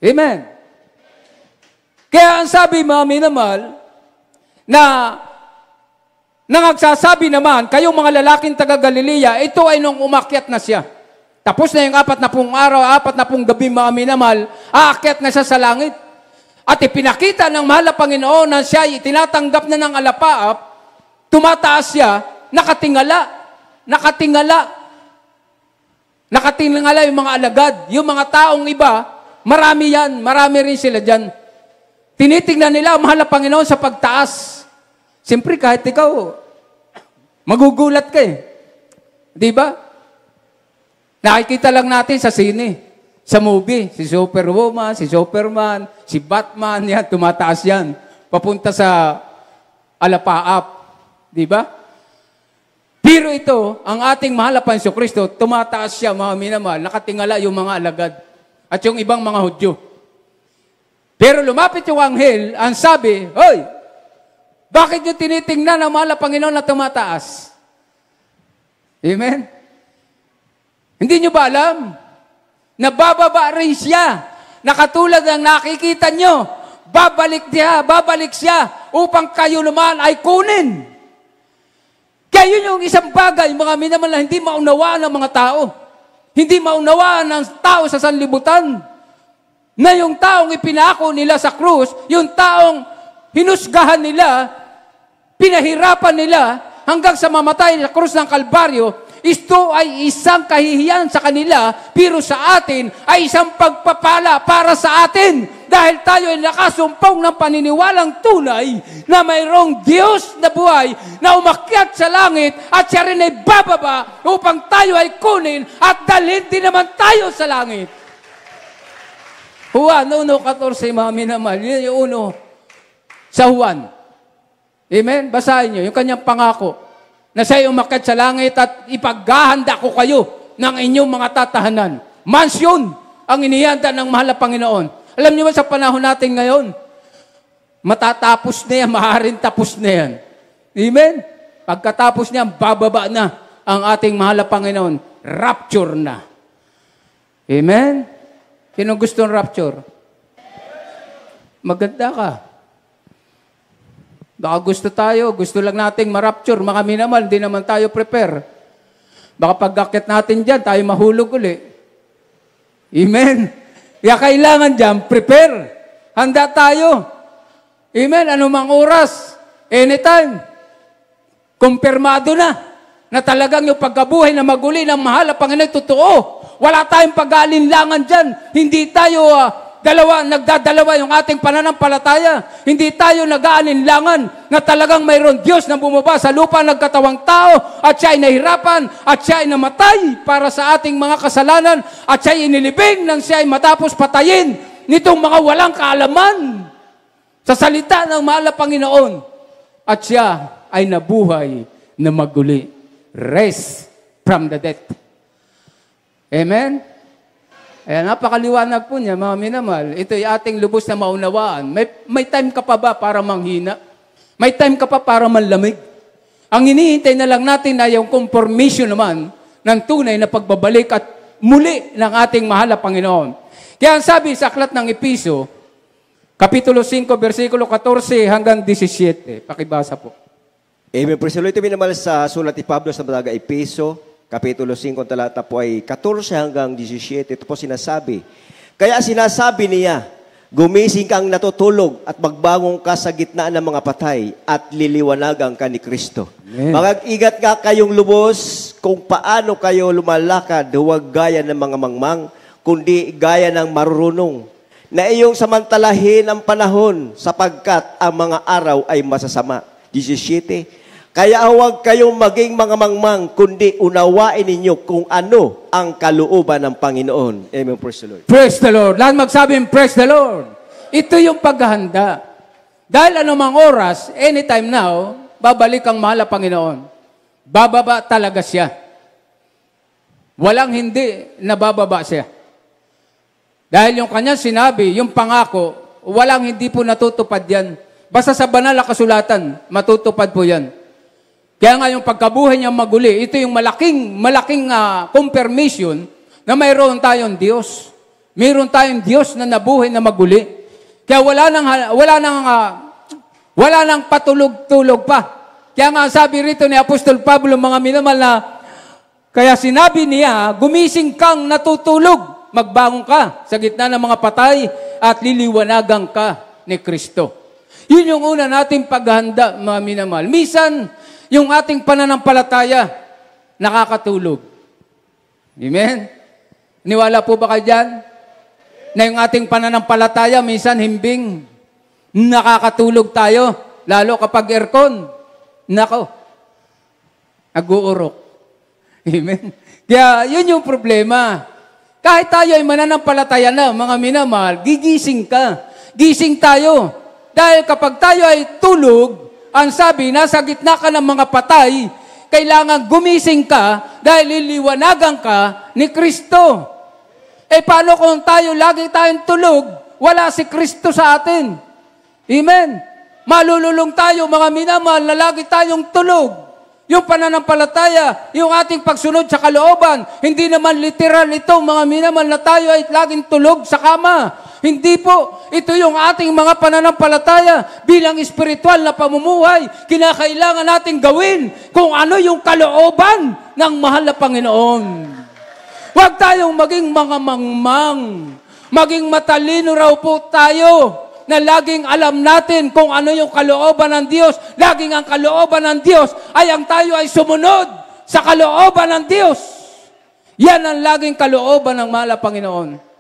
Amen. Kaya ang sabi, mga minamahal, na nangagsasabi naman, kayong mga lalaking taga Galilea, ito ay nung umakyat na siya. Tapos na yung 40 araw, 40 gabi, mga minamahal, aakyat na siya sa langit. At ipinakita ng mahal na Panginoon na siya ay tinatanggap na ng alapaap, tumataas siya, nakatingala. Nakatingala yung mga alagad. Yung mga taong iba, marami yan, marami rin sila dyan. Tinitingnan nila ang mahal na Panginoon sa pagtaas. Siyempre, kahit ikaw, magugulat ka eh. Di ba? Nakikita lang natin sa sine, sa movie, si Superwoman, si Superman, si Batman, yan, tumataas yan. Papunta sa alapaap. Di ba? Pero ito, ang ating mahal na Panginoon Kristo, tumataas siya, mga minamahal, nakatingala yung mga alagad at yung ibang mga Hudyo. Pero lumapit yung anghel, ang sabi, hoy, bakit nyo tinitingnan ang mahal na Panginoon na tumataas? Amen? Hindi nyo ba alam? Nabababa rin siya. Nakatulad ng nakikita nyo. Babalik siya upang kayo naman ay kunin. Kaya yun yung isang bagay, mga minamahal, na hindi maunawaan ng mga tao. Hindi maunawaan ng tao sa sanlibutan. Na yung taong ipinako nila sa krus, yung taong hinusgahan nila, pinahirapan nila, hanggang sa mamatay sa krus ng Kalbaryo, ito ay isang kahihiyan sa kanila, pero sa atin ay isang pagpapala para sa atin. Dahil tayo ay nakasumpong ng paniniwalang tunay na mayroong Diyos na buhay na umakyat sa langit at siya rin ay bababa upang tayo ay kunin at dalhin din naman tayo sa langit. Juan 1:14, mga minamahal. Yun yung uno sa Juan. Amen? Basahin nyo yung kanyang pangako na siya umakyat sa langit at ipaghahanda ko kayo ng inyong mga tatahanan. Mansyon ang inihanda ng mahal na Panginoon. Alam niyo ba sa panahon natin ngayon, matatapos na yan, maaaring tapos na yan. Amen? Pagkatapos niyan, bababa na ang ating mahal na Panginoon. Rapture na. Amen? Sino gusto ng rapture? Maganda ka. Baka gusto lang nating ma-rapture, mga minamahal, hindi naman tayo prepare. Baka pag-akit natin dyan, tayo mahulog uli. Amen? Kaya kailangan dyan, prepare. Handa tayo. Amen? Anumang oras, anytime. Kumpirmado na talagang yung pagkabuhay na maguli ng mahal na Panginoon, totoo. Wala tayong pag-aalinlangan dyan. Hindi tayo nagdadalawa yung ating pananampalataya. Hindi tayo nag-aalinlangan na talagang mayroon Diyos na bumaba sa lupa nagkatawang tao at siya ay nahirapan at siya ay namatay para sa ating mga kasalanan at siya ay inilibing nang siya ay matapos patayin nitong mga walang kaalaman sa salita ng mahal na Panginoon. At siya ay nabuhay na maguli. Raised from the dead. Amen? Napakaliwanag po niya, mga minamahal. Ito ay ating lubos na maunawaan. May time ka pa ba para manghina? May time ka pa para manlamig? Ang hinihintay na lang natin ay yung confirmation naman ng tunay na pagbabalik at muli ng ating mahal na Panginoon. Kaya ang sabi sa aklat ng Epeso, Kapitulo 5, versikulo 14 hanggang 17. Pakibasa po. Amen. Praise the Lord. Ito minamahal sa sulat ni Pablo sa mga Epeso, Kapitulo 5, talata po ay 14 hanggang 17. Ito po sinasabi. Kaya sinasabi niya, gumising kang natutulog at magbangon ka sa gitna ng mga patay at liliwanagan ka ni Kristo. Mag-ingat nga kayong lubos kung paano kayo lumalakad, huwag gaya ng mga mangmang, kundi gaya ng marurunong, na iyong samantalahin ang panahon sapagkat ang mga araw ay masasama. 17. Kaya huwag kayong maging mga mangmang, kundi unawain ninyo kung ano ang kalooban ng Panginoon. Amen. Praise the Lord. Praise the Lord. Lahat magsabing, praise the Lord. Ito yung paghahanda. Dahil anumang oras, anytime now, babalik ang mahal na Panginoon. Bababa talaga siya. Walang hindi na bababa siya. Dahil yung kanyang sinabi, yung pangako, walang hindi po natutupad yan. Basta sa banal na kasulatan, matutupad po yan. Kaya nga yung pagkabuhay niya maguli, ito yung malaking confirmation na mayroon tayong Diyos. Mayroon tayong Diyos na nabuhay na maguli. Kaya wala nang patulog-tulog pa. Kaya nga sabi rito ni Apostol Pablo, mga minamahal na, kaya sinabi niya, gumising kang natutulog. Magbangon ka sa gitna ng mga patay at liliwanagan ka ni Kristo. Yun yung una nating paghahanda, mga minamahal. Minsan, yung ating pananampalataya, nakakatulog. Amen? Niwala po ba kayo dyan? Na yung ating pananampalataya, minsan himbing, nakakatulog tayo, lalo kapag aircon. Nako, nag-uurok. Amen? Kaya yun yung problema. Kahit tayo ay mananampalataya na, mga minamahal, gigising ka. Gising tayo. Dahil kapag tayo ay tulog, ang sabi, nasa gitna ka ng mga patay, kailangan gumising ka dahil liliwanagan ka ni Kristo. Paano kung tayo lagi tayong tulog, wala si Kristo sa atin? Amen? Malululong tayo, mga minamahal, na lagi tayong tulog. Yung pananampalataya, yung ating pagsunod sa kalooban, hindi naman literal ito, mga minamahal, na tayo ay laging tulog sa kama. Hindi po. Ito yung ating mga pananampalataya bilang espiritual na pamumuhay. Kinakailangan nating gawin kung ano yung kalooban ng mahal na Panginoon. Huwag tayong maging mga mangmang. Maging matalino raw po tayo na laging alam natin kung ano yung kalooban ng Diyos. Laging ang kalooban ng Diyos ay ang tayo ay sumunod sa kalooban ng Diyos. Yan ang laging kalooban ng mahal na Panginoon.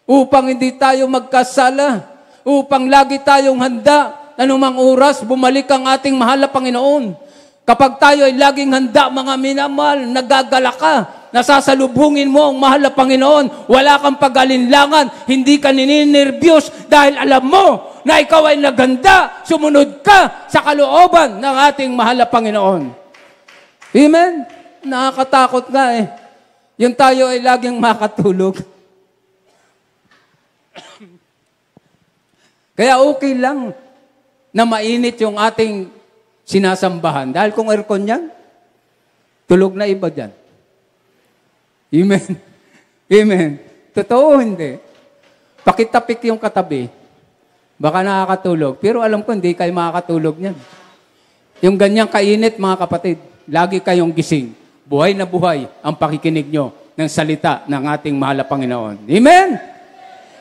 Upang hindi tayo magkasala, upang lagi tayong handa, anumang oras, bumalik ang ating mahal na Panginoon. Kapag tayo ay laging handa, mga minamahal, nagagala ka, nasasalubungin mo ang mahal na Panginoon, wala kang pag-alinlangan, hindi ka nininervyos dahil alam mo na ikaw ay naganda, sumunod ka sa kalooban ng ating mahal na Panginoon. Amen? Nakakatakot nga eh. Yung tayo ay laging makatulog. Kaya okay lang na mainit yung ating sinasambahan. Dahil kung aircon yan, tulog na iba dyan. Amen. Amen. Totoo, hindi. Pakitapik yung katabi. Baka nakakatulog. Pero alam ko, hindi kayo makakatulog niyan. Yung ganyang kainit, mga kapatid, lagi kayong gising. Buhay na buhay ang pakikinig nyo ng salita ng ating mahal na Panginoon. Amen?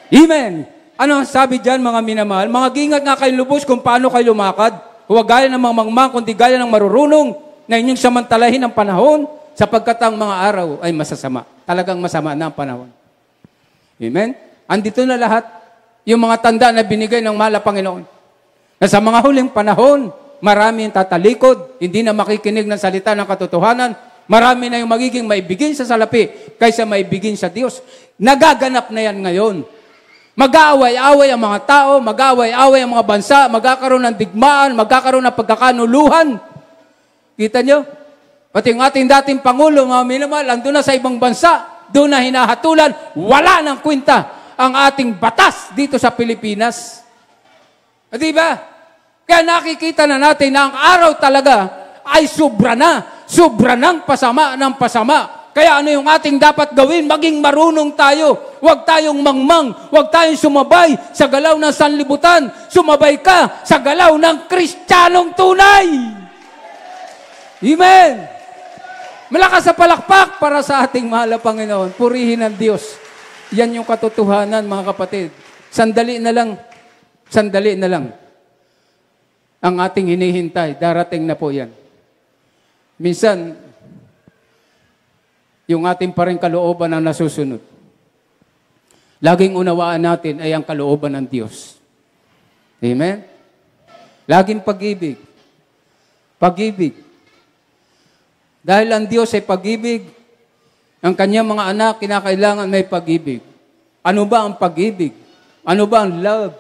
Amen. Ano sabi dyan, mga minamahal? Mga gingat nga kayo lubos kung paano kayo lumakad. Huwag gaya ng mga mangmang, kundi gaya ng marurunong na inyong samantalahin ang panahon sapagkat ang mga araw ay masasama. Talagang masama na ang panahon. Amen? Andito na lahat yung mga tanda na binigay ng mahal na Panginoon. Na sa mga huling panahon, marami ang tatalikod, hindi na makikinig ng salita ng katotohanan, marami na yung magiging maibigin sa salapi kaysa maibigin sa Diyos. Nagaganap na yan ngayon. Mag-aaway-away ang mga tao, mag-aaway-away ang mga bansa, magkakaroon ng digmaan, magkakaroon ng pagkakanuluhan. Kita nyo? Pati yung ating dating Pangulo, mga minamahal, andun na sa ibang bansa, doon na hinahatulan, wala ng kwenta ang ating batas dito sa Pilipinas. Di ba? Kaya nakikita na natin na ang araw talaga ay sobra ng pasama ng pasama. Kaya ano yung ating dapat gawin? Maging marunong tayo. Huwag tayong mangmang. Huwag tayong sumabay sa galaw ng sanlibutan. Sumabay ka sa galaw ng Kristiyanong tunay. Amen. Malakas sa palakpak para sa ating mahal na Panginoon. Purihin ang Diyos. Yan yung katotohanan, mga kapatid. Sandali na lang. Ang ating hinihintay. Darating na po yan. Minsan, yung ating pa rin kalooban ang nasusunod. laging unawaan natin ay ang kalooban ng Diyos. Amen? Laging pag-ibig. Pag-ibig. Dahil ang Diyos ay pag-ibig, ang kanyang mga anak kinakailangan may pag-ibig. Ano ba ang pag-ibig? Ano ba ang love?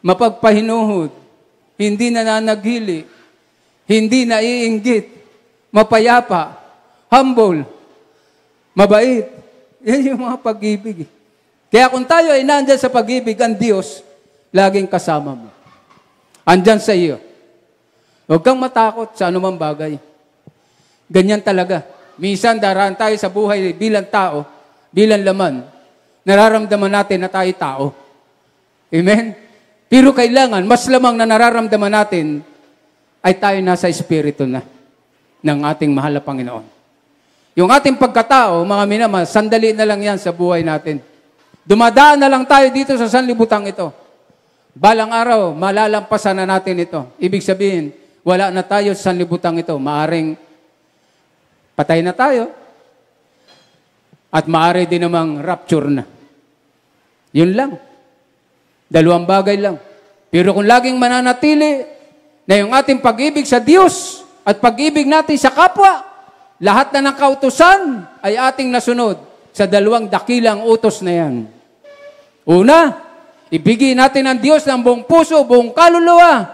Mapagpahinuhod, hindi nananaghili, hindi naiinggit, mapayapa, humble, mabait. Yan yung mga pag-ibig. Kaya kung tayo ay nandyan sa pag-ibig, ang Diyos, laging kasama mo. Andyan sa iyo. Huwag kang matakot sa anumang bagay. Ganyan talaga. Minsan daraan tayo sa buhay bilang tao, bilang laman, nararamdaman natin na tayo tao. Amen? Pero kailangan, mas lamang na nararamdaman natin, ay tayo nasa espiritu na ng ating mahal na Panginoon. Yung ating pagkatao, mga minamahal, sandali na lang yan sa buhay natin. Dumadaan na lang tayo dito sa sanlibutan ito. Balang araw, malalampasan na natin ito. Ibig sabihin, wala na tayo sa sanlibutan ito. Maaring patay na tayo. At maaari din namang rapture na. Yun lang. Dalawang bagay lang. Pero kung laging mananatili na yung ating pag-ibig sa Diyos at pag-ibig natin sa kapwa, lahat na ng kautusan ay ating nasunod sa dalawang dakilang utos na yan. Una, ibigin natin ang Diyos ng buong puso, buong kaluluwa,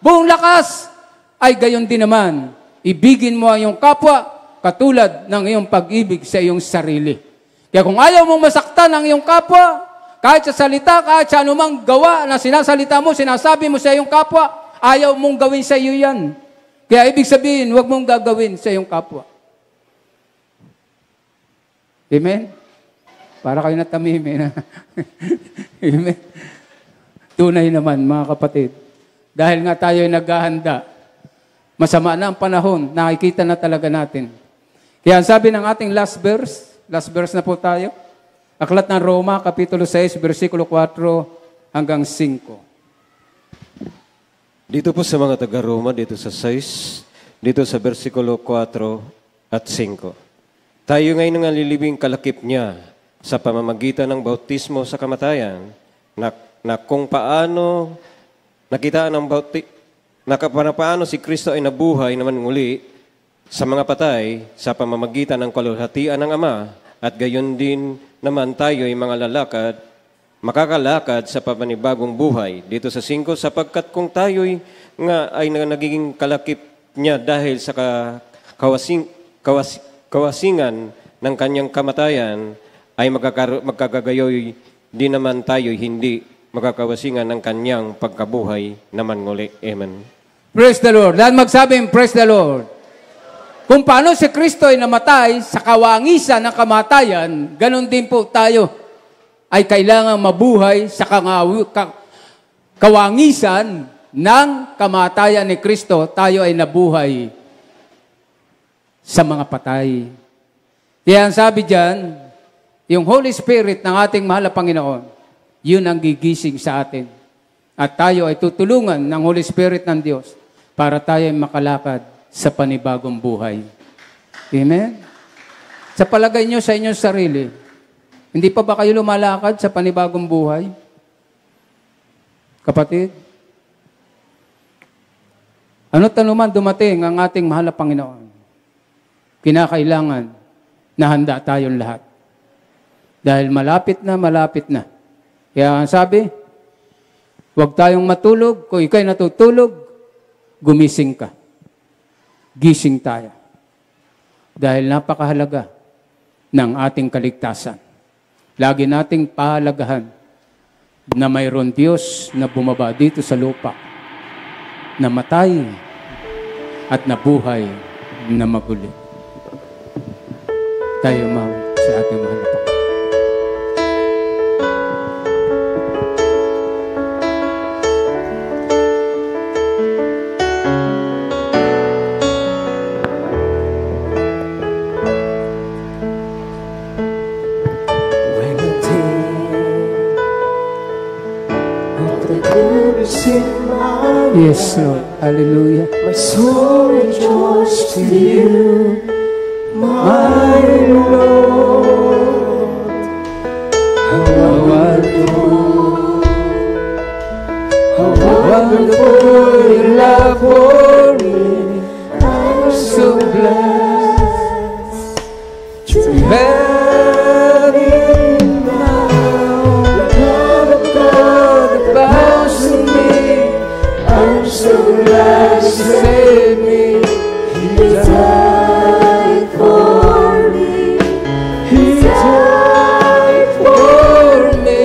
buong lakas, ay gayon din naman. Ibigin mo ang iyong kapwa katulad ng iyong pag-ibig sa iyong sarili. Kaya kung ayaw mong masaktan ang iyong kapwa, kahit sa salita, kahit sa anumang gawa na sinasalita mo, sinasabi mo sa iyong kapwa, ayaw mong gawin sa iyo yan. Kaya ibig sabihin, huwag mong gagawin sa iyong kapwa. Amen? Para kayo natamimi na. Amen? Tunay naman, mga kapatid. Dahil nga tayo ay naghahanda, masama na ang panahon, nakikita na talaga natin. Kaya sabi ng ating last verse na po tayo, Aklat ng Roma, Kapitulo 6, versikulo 4 hanggang 5. Dito po sa mga taga-Roma, dito sa 6, dito sa versikulo 4 at 5. Tayo ngayon nalilibing kalakip niya sa pamamagitan ng bautismo sa kamatayan, na kung paano nakitaan ng paano si Kristo ay nabuhay naman muli sa mga patay sa pamamagitan ng kaluwalhatian ng Ama, at gayon din naman tayo ay mga lalakad, makakalakad sa panibagong buhay. Dito sa 5, sapagkat kung tayo'y ay nagiging kalakip niya dahil sa kawasingan ng kanyang kamatayan, ay magkagagayoy di naman tayo'y hindi magkakawasingan ng kanyang pagkabuhay naman muli. Amen. Praise the Lord. Lahat magsabing, praise the Lord. Kung paano si Kristo ay namatay sa kawangisan ng kamatayan, ganun din po tayo ay kailangan mabuhay sa kawangisan ng kamatayan ni Kristo. Tayo ay nabuhay sa mga patay. Kaya ang sabi dyan, yung Holy Spirit ng ating mahal na Panginoon, yun ang gigising sa atin. At tayo ay tutulungan ng Holy Spirit ng Diyos para tayo ay makalakad sa panibagong buhay. Amen? Sa palagay nyo sa inyong sarili, hindi pa ba kayo lumalakad sa panibagong buhay? Kapatid? Ano't anuman dumating ang ating mahal na Panginoon, kinakailangan na handa tayong lahat. Dahil malapit na, malapit na. Kaya ang sabi, huwag tayong matulog. Kung ikaw'y natutulog, gumising ka. Gising tayo. Dahil napakahalaga ng ating kaligtasan. Lagi nating pahalagahan na mayroon Diyos na bumaba dito sa lupa, namatay at nabuhay na maguli. Tayo sa ating mahal na Panginoon. Yes, Lord. Hallelujah. My soul rejoices to you, my Lord. wonderful your love for me. I'm so blessed to have you now. The love of God abounds in me. I'm so glad you saved me. He died for me. He died for me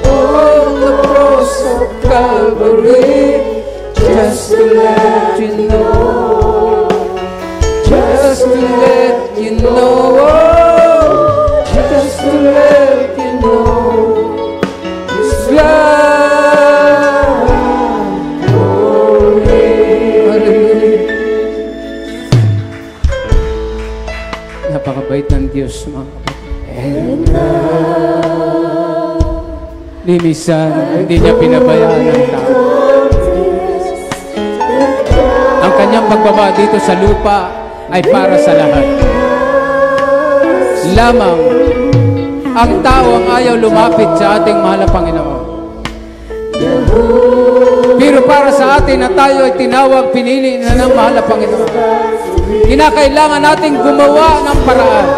on the cross of Calvary. Just to let you know, just to let you know, just to let you know, His love for me. Hallelujah. Napakabait ng Diyos, mga kapatid. Limisan, hindi niya pinabayaan ang tao. Ang kanyang pagbaba dito sa lupa ay para sa lahat. Lamang ang tao ang ayaw lumapit sa ating mahal na Panginoon. Pero para sa atin na tayo ay tinawag, pinili na ng mahal na Panginoon, kinakailangan nating gumawa ng paraan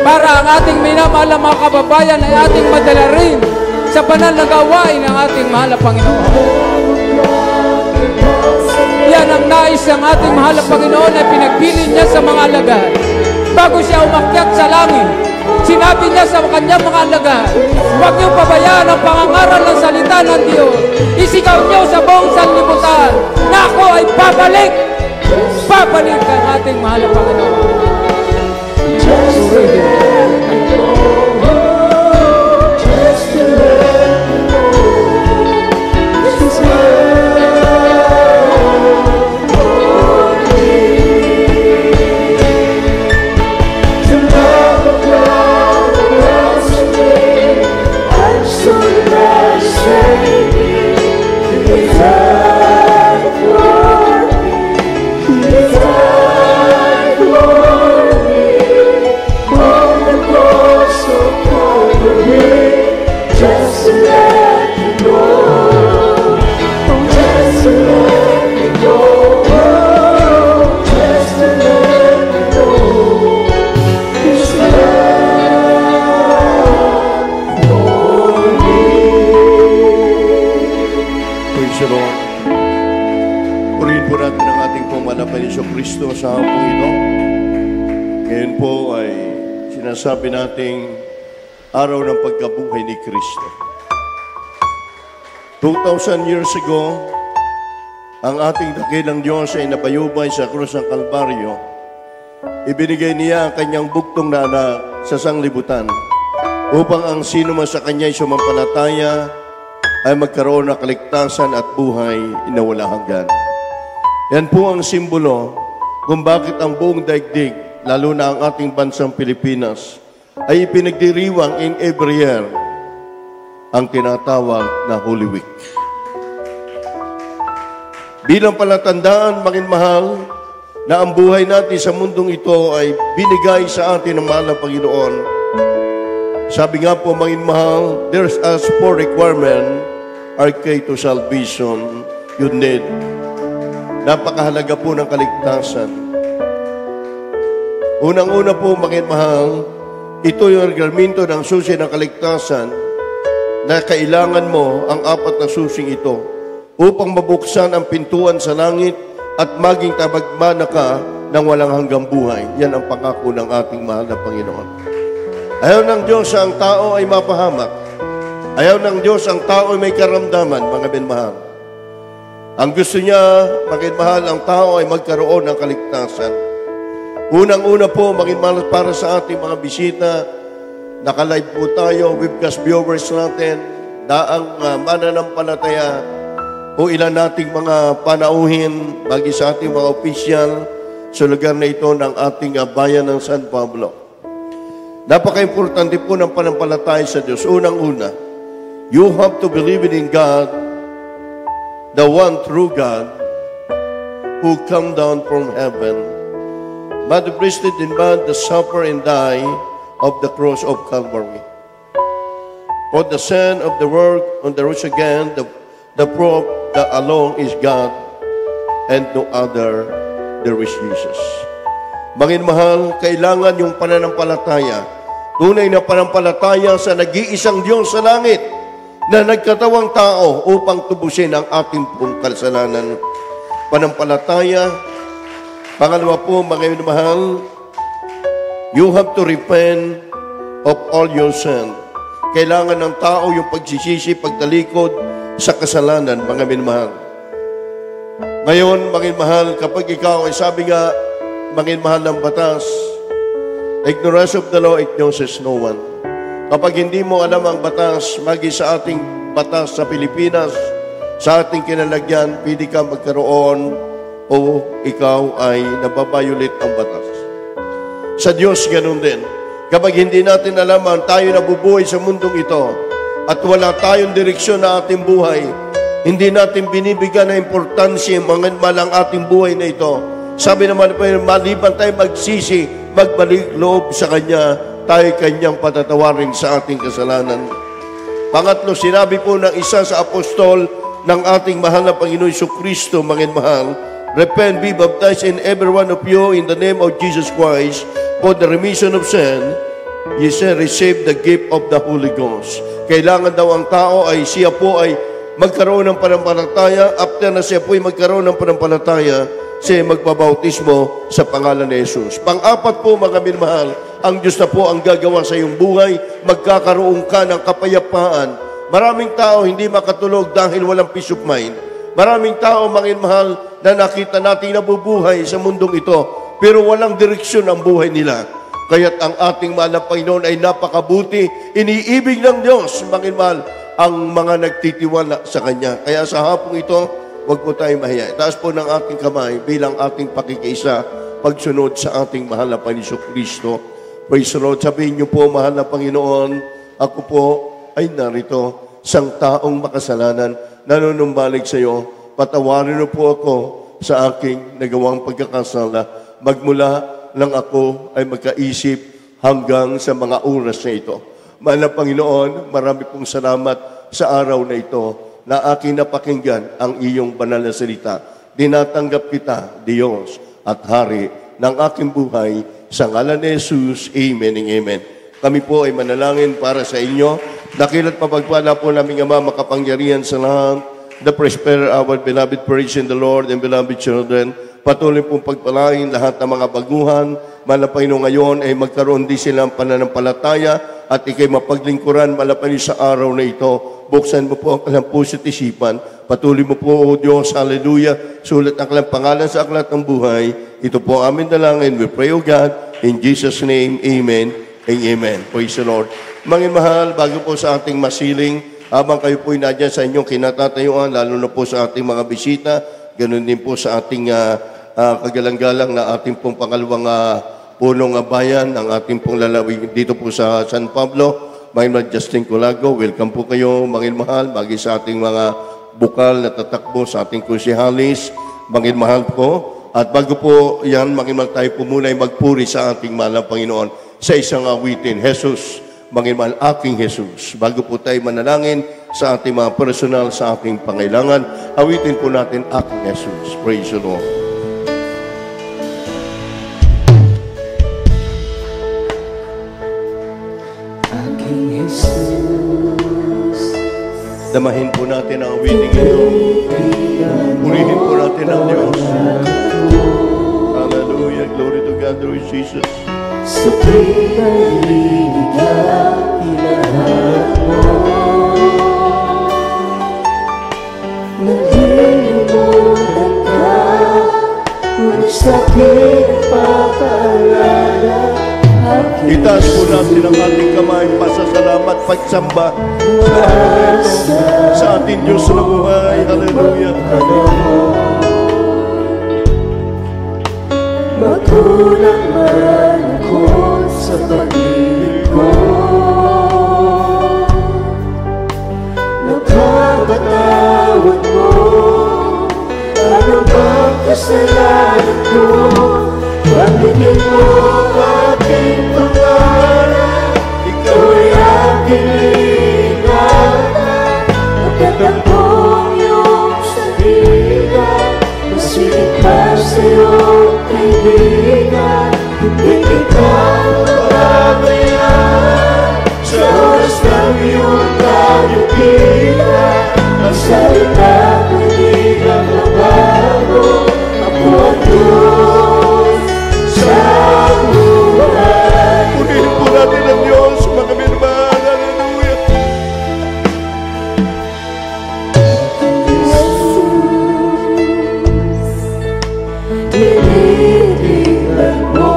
para ang ating minamahal na mga kababayan ay ating madala rin sa banal na gawain ng ating mahal na Panginoon. Yan ang nais ng ating mahal na Panginoon na pinagpili niya sa mga alagad. Bago siya umakyat sa langit, sinabi niya sa kanyang mga alagad, huwag niyong pabayaan ang pangangaral ng salita ng Diyos. Isigaw niyo sa buong sanlibutan na ako ay babalik. Babalik ang ating mahal na Panginoon. Kristo sa hapong ito. Ngayon po ay sinasabi nating araw ng pagkabuhay ni Kristo. 2,000 years ago, ang ating dakilang Diyos ay nabayubay sa krus ng Kalbaryo. Ibinigay niya ang kanyang buktong na anak sa sanglibutan upang ang sino man sa kanya ay sumampalataya ay magkaroon ng kaligtasan at buhay na walang hanggan. Yan po ang simbolo kung bakit ang buong daigdig, lalo na ang ating bansang Pilipinas, ay ipinagdiriwang in every year ang tinatawag na Holy Week. Bilang palatandaan, mahal, na ang buhay natin sa mundong ito ay binigay sa atin ng mahal na Panginoon. Sabi nga po, mahal, there's as for requirement, are key to salvation, you need. Napakahalaga po ng kaligtasan. Unang-una po, mahal, ito yung regalminto ng susi ng kaligtasan na kailangan mo ang 4 na susing ito upang mabuksan ang pintuan sa langit at maging tabagmana ka ng walang hanggang buhay. Yan ang pangako ng ating mahal na Panginoon. Ayaw ng Diyos ang tao ay mapahamak. Ayaw ng Diyos ang tao ay may karamdaman, mga minmahal. Ang gusto niya, mahal, ang tao ay magkaroon ng kaligtasan. Unang-una po, mahal, para sa ating mga bisita, nakalive po tayo, webcast viewers natin, daang mananampalataya, o ilan nating mga panauhin, bagi sa ating mga opisyal, sa lugar na ito ng ating bayan ng San Pablo. Napaka-importante po ng panampalataya sa Diyos. Unang-una, you have to believe in God, the one true God who come down from heaven, manifested in man, the suffer and die of the cross of Calvary. For the sin of the world, on the rose again, the proof that alone is God and no other there is Jesus. Mga mahal, kailangan yung pananampalataya, tunay na pananampalataya sa nag-iisang Diyos sa langit na nagkatawang tao upang tubusin ang ating pong kasalanan. Pananampalataya. Pangalawa po, mga mahal, you have to repent of all your sin. Kailangan ng tao yung pagsisisi, pagtalikod sa kasalanan, mga minmahal. Ngayon, mga minmahal, kapag ikaw ay sabi nga, mga minmahal ng batas, ignorance of the law ignores no one. Kapag hindi mo alam ang batas, magi sa ating batas sa Pilipinas, sa ating kinalagyan, pwede ka magkaroon o ikaw ay nababayulit ang batas. Sa Diyos, ganun din. Kapag hindi natin alaman, tayo nabubuhay sa mundong ito at wala tayong direksyon na ating buhay, hindi natin binibigyan na importansya mga malang ating buhay na ito. Sabi naman, maliban tayo magsisi, magbalik loob sa Kanya, tayo Kanyang patatawarin sa ating kasalanan. Pangatlo, sinabi po ng isa sa apostol ng ating mahal na Panginoon Jesucristo, mga mahal, repent, be baptized in every one of you in the name of Jesus Christ for the remission of sin, ye shall receive the gift of the Holy Ghost. Kailangan daw ang tao ay siya po ay magkaroon ng panampalataya. After na siya po ay magkaroon ng panampalataya, siya magbabautismo sa pangalan ni Jesus. Pang-apat po, mga minmahal, ang Diyos na po ang gagawa sa iyong buhay, magkakaroon ka ng kapayapaan. Maraming tao hindi makatulog dahil walang peace of mind. Maraming tao, mga minmahal, na nakita natin nabubuhay sa mundong ito, pero walang direksyon ang buhay nila. Kaya't ang ating mahal na Panginoon ay napakabuti. Iniibig ng Diyos, mga mahal, ang mga nagtitiwala sa Kanya. Kaya sa hapong ito, huwag po tayo mahiya. Taas po ng ating kamay bilang ating pakikiisa pagsunod sa ating mahal na Panginoon Kristo. Praise the Lord. Sabihin niyo po, mahal na Panginoon, ako po ay narito, sang taong makasalanan, nanunumbalik sa iyo. Patawarin niyo po ako sa aking nagawang pagkakasala. Magmula lang ako ay magkaisip hanggang sa mga oras na ito. Mahal na Panginoon, marami pong salamat sa araw na ito na aking napakinggan ang iyong banal na salita. Dinatanggap kita, Diyos at Hari ng aking buhay. Sa ngalan ni Jesus, Amen and Amen. Kami po ay manalangin para sa inyo. Dakila't mapagpala po naming Ama makapangyarihan sa lahat. The prosper our beloved praise in the Lord and beloved children. Patuloy pong pagpalain lahat ng mga baguhan. Malapay no ngayon ay magkaroon din silang pananampalataya at ikay mapaglingkuran malapay sa araw na ito. Buksan mo po ang kanilang puso't isipan. Patuloy mo po, O Diyos, hallelujah. Sulat ang kanilang pangalan sa aklat ng buhay. Ito po amin dalangin. We pray, O God, in Jesus' name, Amen and Amen. Praise the Lord. Mga mahal, bago po sa ating masiling, habang kayo po'y nadyan sa inyong kinatatayuan, lalo na po sa ating mga bisita, ganun din po sa ating kagalang-galang na ating pong pangalawang punong bayan, ang ating pong lalawig dito po sa San Pablo, mga Justin Colago, welcome po kayo, mga mahal, bagi sa ating mga bukal na tatakbo sa ating konsehalis, mga mahal po. At bago po yan, mga mahal, tayo po muna ay magpuri sa ating mahal na Panginoon sa isang awitin, Jesus, mga mahal, aking Jesus. Bago po tayo manalangin sa ating mga personal, sa ating pangailangan, awitin po natin aking Jesus. Praise the Lord. Aking Jesus, damahin po natin ang awitin ngayon. Purihin po natin ang Diyos. Hallelujah. Glory to God, Lord Jesus. sa pinaliligyan ilahat mo. Nalilimutan ka, ngunit sa'kin papaalala. Itaas po natin ang ating kamay, pasasalamat, pagsamba sa araw na ito, sa ating Diyos na buhay. Hallelujah. Magulang man ako sa pag-ibig ko, napapatawad mo. Ano bang kasalanan ko? Pagiging mo aking pangalan, ikaw'y aking ingatan. Pagkatapong iyong nakikita ang salita mo di na mabago. Ako ang Diyos sa buhay. Purihin po natin ang Diyos, mga minamahal. Hallelujah. Dinirigan mo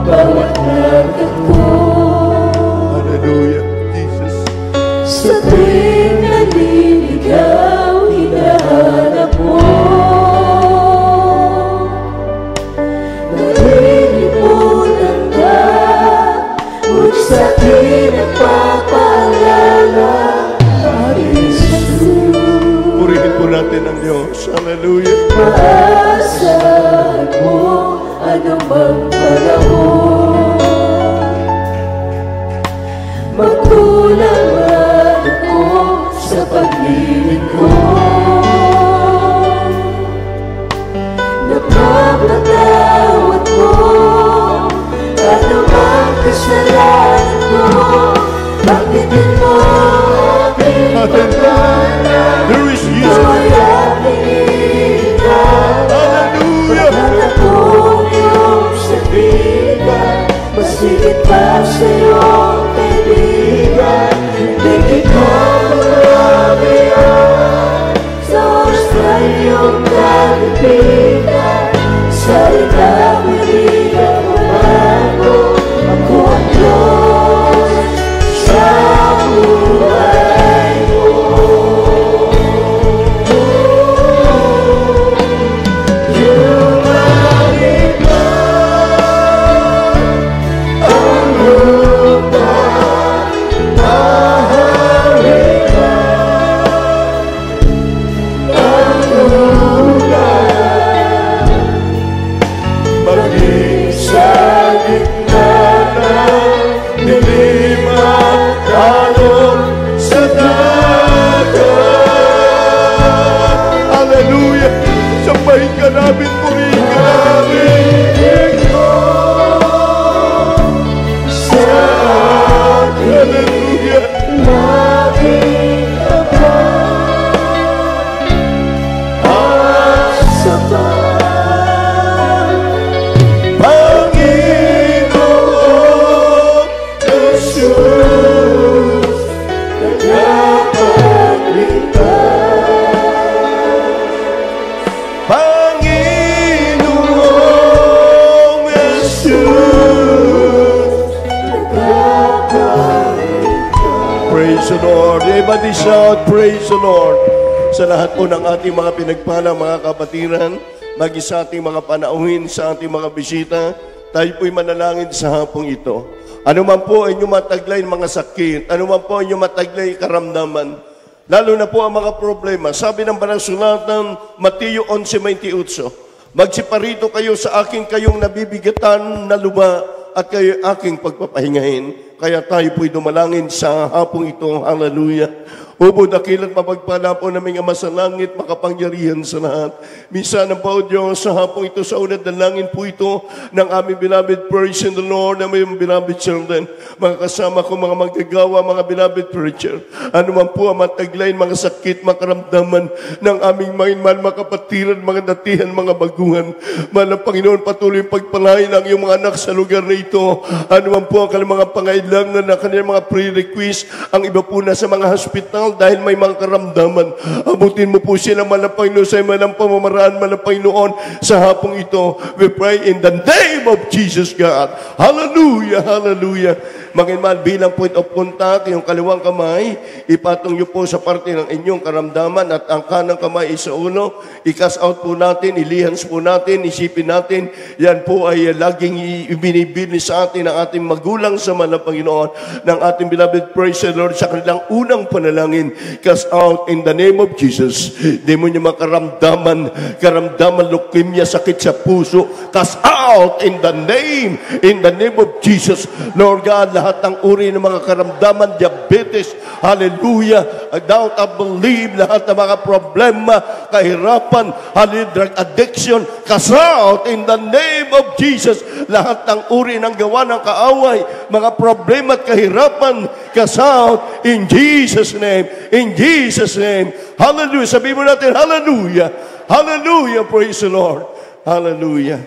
bawat lakad ko. Hallelujah, Jesus. Sa tuwing naliligaw, hinahanap mo. Nalilimutan ka, ngunit sa'kin nagpapaalala, aking Jesus. Purihin po natin ang Diyos. Hallelujah. Maasahan mo anumang panahon. Magkulang man ako sa paglilingkod. Napapatawad mo anumang kasalanan ko. Banggitin mo aking pangalan. There is Jesus. Ito'y aking iniingat. Hallelujah. Pagkat akong iyong sabigan, mas higit pa sa iyong kaibigan. Hindi ko maramihan sa oras na iyong kalipitan. Salita mo di na mabago. Ako ang Diyos sa buhay mo. Maging sa gitna ng dilim at alon sa dagat. Hallelujah. Sambahin ka namin, purihin ka namin. Hallelujah. Laging ako ang sapat. Panginoon Jesus, Tagapagligtas. Panginoong Jesus. Praise the Lord. Everybody shout, praise the Lord. Sa lahat po ng ating mga pinagpala, mga kapatiran, maging sa ating mga panauhin, sa ating mga bisita, tayo po'y manalangin sa hapong ito. Ano man po ang inyong mataglay mga sakit, ano man po ang inyong mataglay karamdaman, lalo na po ang mga problema. Sabi ng banal sulatan, Mateo 11:28, magsiparito kayo sa aking kayong nabibigatan na lupa at kayo aking pagpapahingahin. Kaya tayo po'y dumalangin sa hapong ito. Hallelujah. Opo, dakilat mapagpala po naming Ama sa langit, makapangyarihan sa lahat. Minsan ang po Diyos sa hapong ito, sa unad na langin po ito ng aming beloved praise in the Lord, na may beloved children, mga kasama ko, mga manggagawa, mga beloved preacher. Ano man po ang mataglayin, mga sakit, makaramdaman ng aming mahal, mga kapatiran, mga datihan, mga baguhan. Mahal na Panginoon, patuloy pagpalain ang iyong mga anak sa lugar na ito. Ano man po ang kanilang mga pangailangan na kanilang mga pre-request, ang iba po na sa mga hospital, dahil may mga karamdaman. Abutin mo po sila, mahal na Panginoon, sa malang pamamaraan, mahal na Panginoon, sa hapong ito. We pray in the name of Jesus God. Hallelujah, hallelujah. Maging bilang point of contact, yung kaliwang kamay, ipatong nyo po sa parte ng inyong karamdaman at ang kanang kamay sa ulo. I-cast out po natin, ilihans po natin, isipin natin. Yan po ay laging ibinibili sa atin ng ating magulang sa mahal na Panginoon, ng ating beloved praise the Lord sa kanilang unang panalangin. Cast out in the name of Jesus. Demonyo makaramdaman, leukemia, sakit sa puso. Cast out in the name of Jesus. Lord God, lahat ng uri ng mga karamdaman, diabetes, hallelujah, doubt and believe, lahat ng mga problema, kahirapan, hallelujah, drug addiction, cast out in the name of Jesus. Lahat ng uri ng gawa ng kaaway, mga problema at kahirapan, cast out in Jesus' name. In Jesus' name. Hallelujah. Sabihin mo natin, hallelujah. Hallelujah. Praise the Lord. Hallelujah.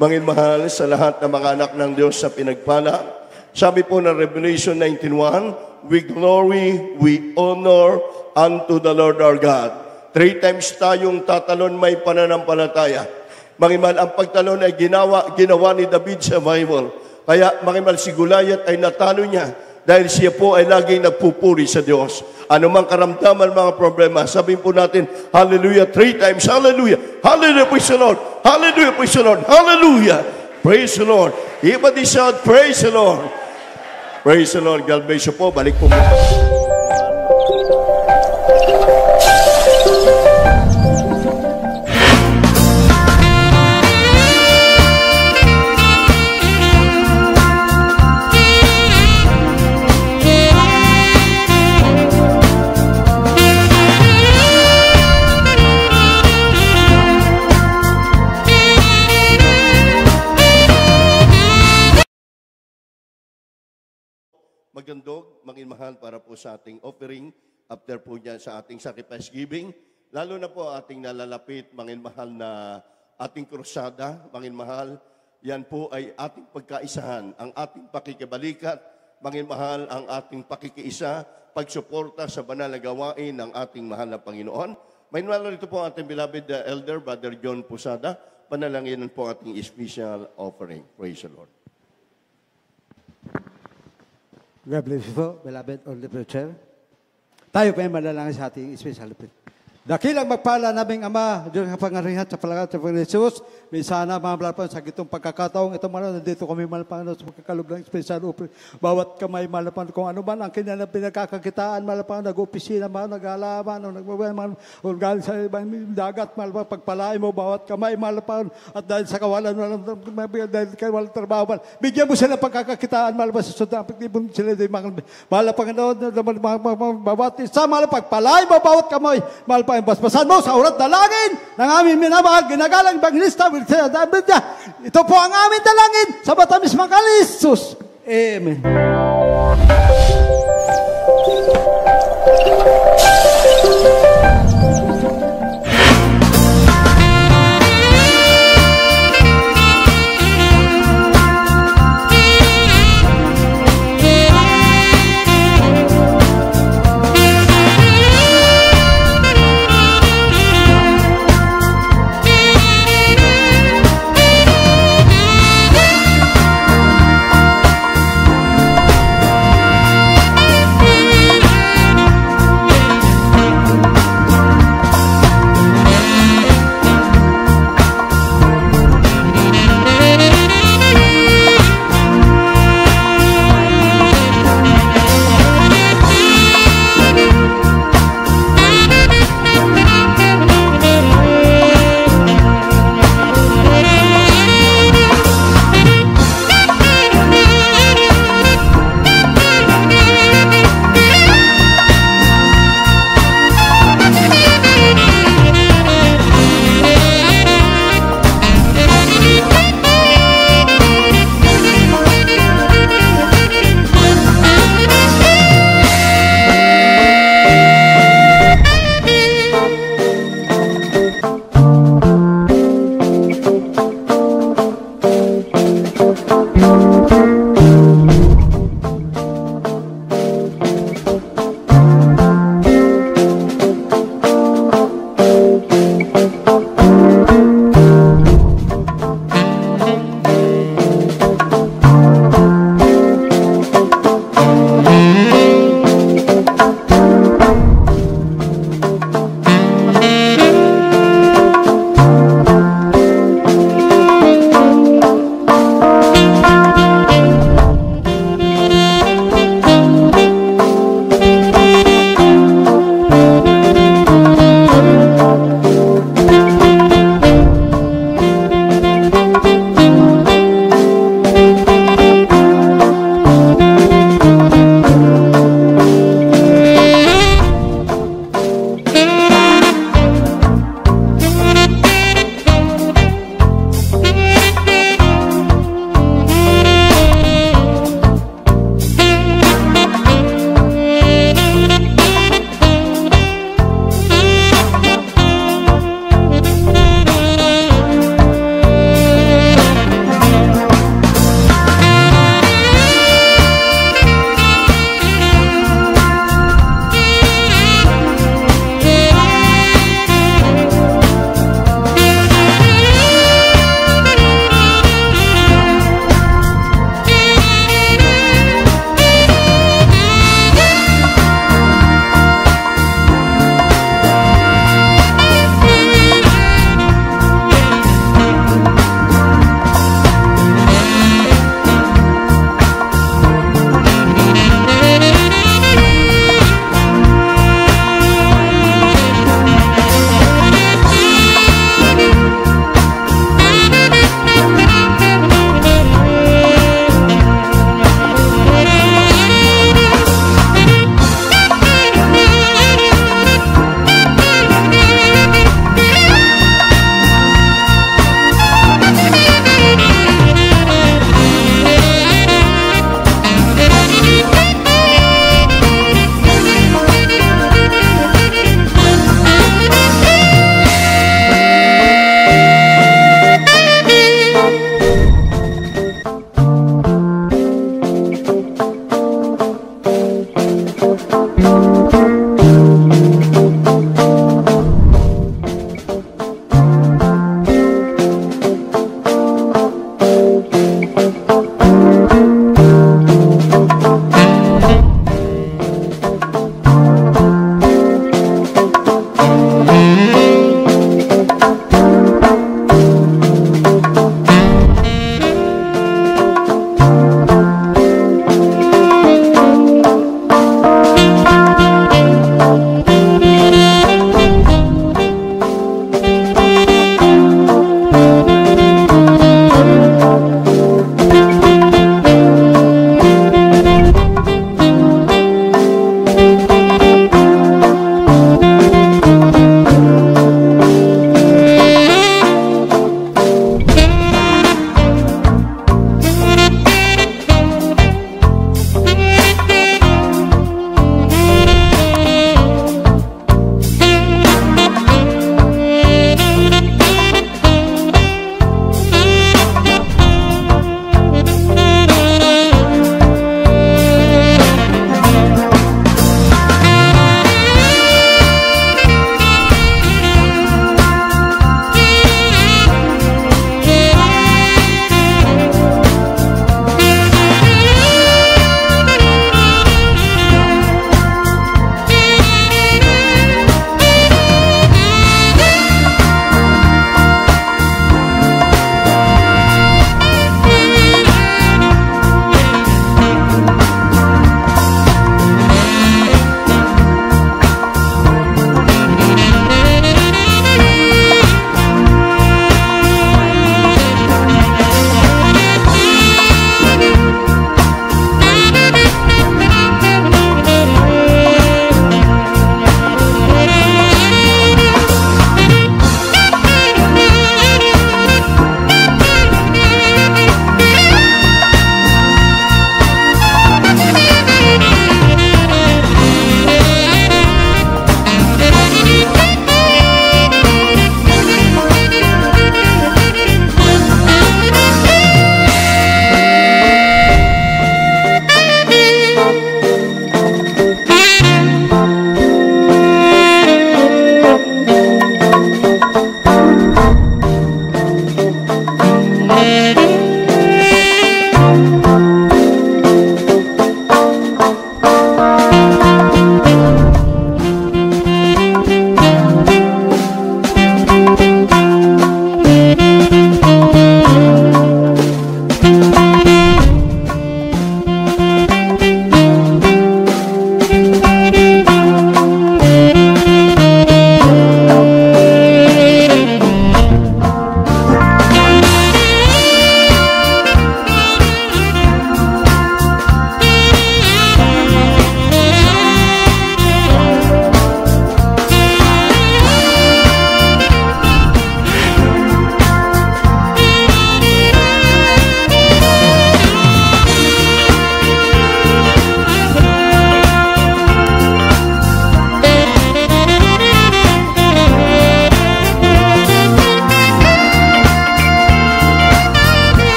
Mangin mahal sa lahat ng mga anak ng Diyos sa pinagpala. Sabi po ng Revelation 19:1, we glory, we honor unto the Lord our God. 3 times tayong tatalon may pananampalataya. Mangin mahal, ang pagtalon ay ginawa ni David sa Bible. Kaya mangin mahal, si Goliath ay natalo niya dahil siya po ay laging nagpupuri sa Diyos. Ano mang karamdaman, mga problema, sabihin po natin, hallelujah, 3 times, hallelujah, hallelujah, praise the Lord, hallelujah, praise the Lord, hallelujah, praise the Lord. Everybody shout, praise the Lord. Praise the Lord. God bless you po. Balik po muna. Magandog, mahal para po sa ating offering, after po niya sa ating sacrifice giving, lalo na po ating nalalapit, mahal na ating krusada, mahal, yan po ay ating pagkaisahan, ang ating pakikibalikat, mahal, ang ating pakikiisa, pagsuporta sa banal na gawain ng ating mahal na Panginoon. Mahal, ito po ating beloved Elder, Brother John Posada, panalanginan po ating special offering. Praise the Lord. God bless you po, beloved all the preacher. Tayo pa yung malalangin sa ating special prayer. Dakilang magpala naming Ama, Diyos ng pangarihan sa palagat sa Panginoon Jesus, may sana mga malapan sa gitong pagkakataong ito man, nandito kami malapan sa pagkakalog ng special offering. Bawat kamay malapan kung ano man ang kanya pinagkakakitaan, malapan, nag-opisina man, nag-alaman, o galing sa ibang dagat, malapan, pagpalain mo, bawat kamay malapan, at dahil sa kawalan, dahil kayo walang trabaho, bigyan mo sila pagkakakitaan, malapan sa sudang, pagtibon sila, malapan, bawat isa, malapan, pagpalain mo, bawat kamay, malapan, basbasan mo sa urat dalangin ng aming minamahal, ginagalang Evangelista. Ito po ang aming dalangin sa matamis mga Kristus. Amen.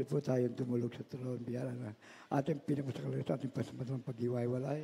muli po tayong tumulog sa trono, biyara na ating pinagmasakalalit sa ating pasamatang pag-iwaiwalay.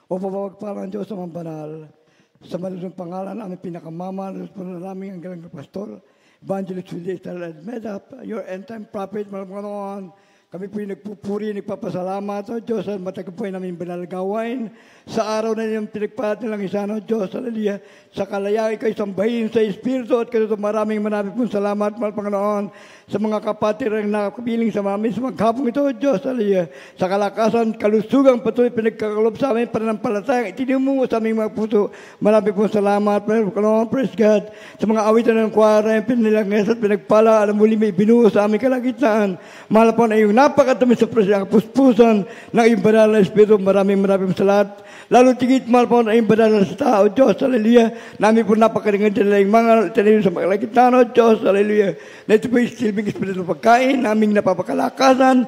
O papawagparan Diyos sa mga banal, sa malusong pangalan, aming pinakamamahal po na namin ang galang na pastor, Evangelist Willie Estel Almeda, your end-time prophet, mga Panginoon. Kami po yung nagpupuri, nagpapasalamat, O Diyos, at matagpuin namin banal gawain. Sa araw na niyong pinagpalat nilang isa, O Diyos, hallelujah, sa kalayaan kayo sambahin sa Espiritu at kayo maraming pong salamat, mga Panginoon, sa mga kapatid ang nakakapiling sa amin sa maghapong ito, O Diyos, hallelujah, sa kalakasan, kalusugang patuloy pinagkakalob sa amin, pananampalatayang itinimungo sa aming mga puso. Maraming pong salamat, mga Panginoon, praise God, sa mga awitan ng kwara, yung pinilanges at pinagpala, alam muli may binuo sa aming kalagitnaan. Mahal po na iyong napakatamis sa presya, puspusan ng iyong banal na Espiritu. Maraming salamat. Lalo tigit, mahal po na iyong banal na sa tao, Diyos, hallelujah. Namin po napakaringan sila yung mga tinayong sa kalagitnaan, O Diyos, hallelujah. Na ito po yung silbing Espiritu pagkain, naming napapakalakasan,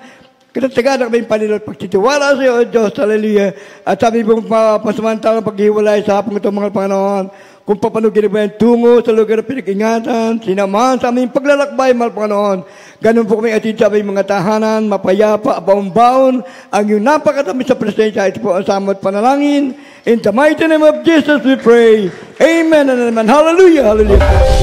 kinatagaan ang aming Panginoon at pagtitiwala sa iyo, O Diyos, hallelujah. At sabi pong pasamantalang paghiwalay sa hapong ito, mga Panginoon, kung paano ginawa yung tungo sa lugar na pinag-ingatan, sinamahan sa aming paglalakbay, mahal Panginoon. Ganun po kami atid sa aming mga tahanan, mapayapa, baon-baon, ang iyong napakatamis sa presensya. Ito po ang samot panalangin. In the mighty name of Jesus we pray. Amen and amen. Hallelujah, hallelujah.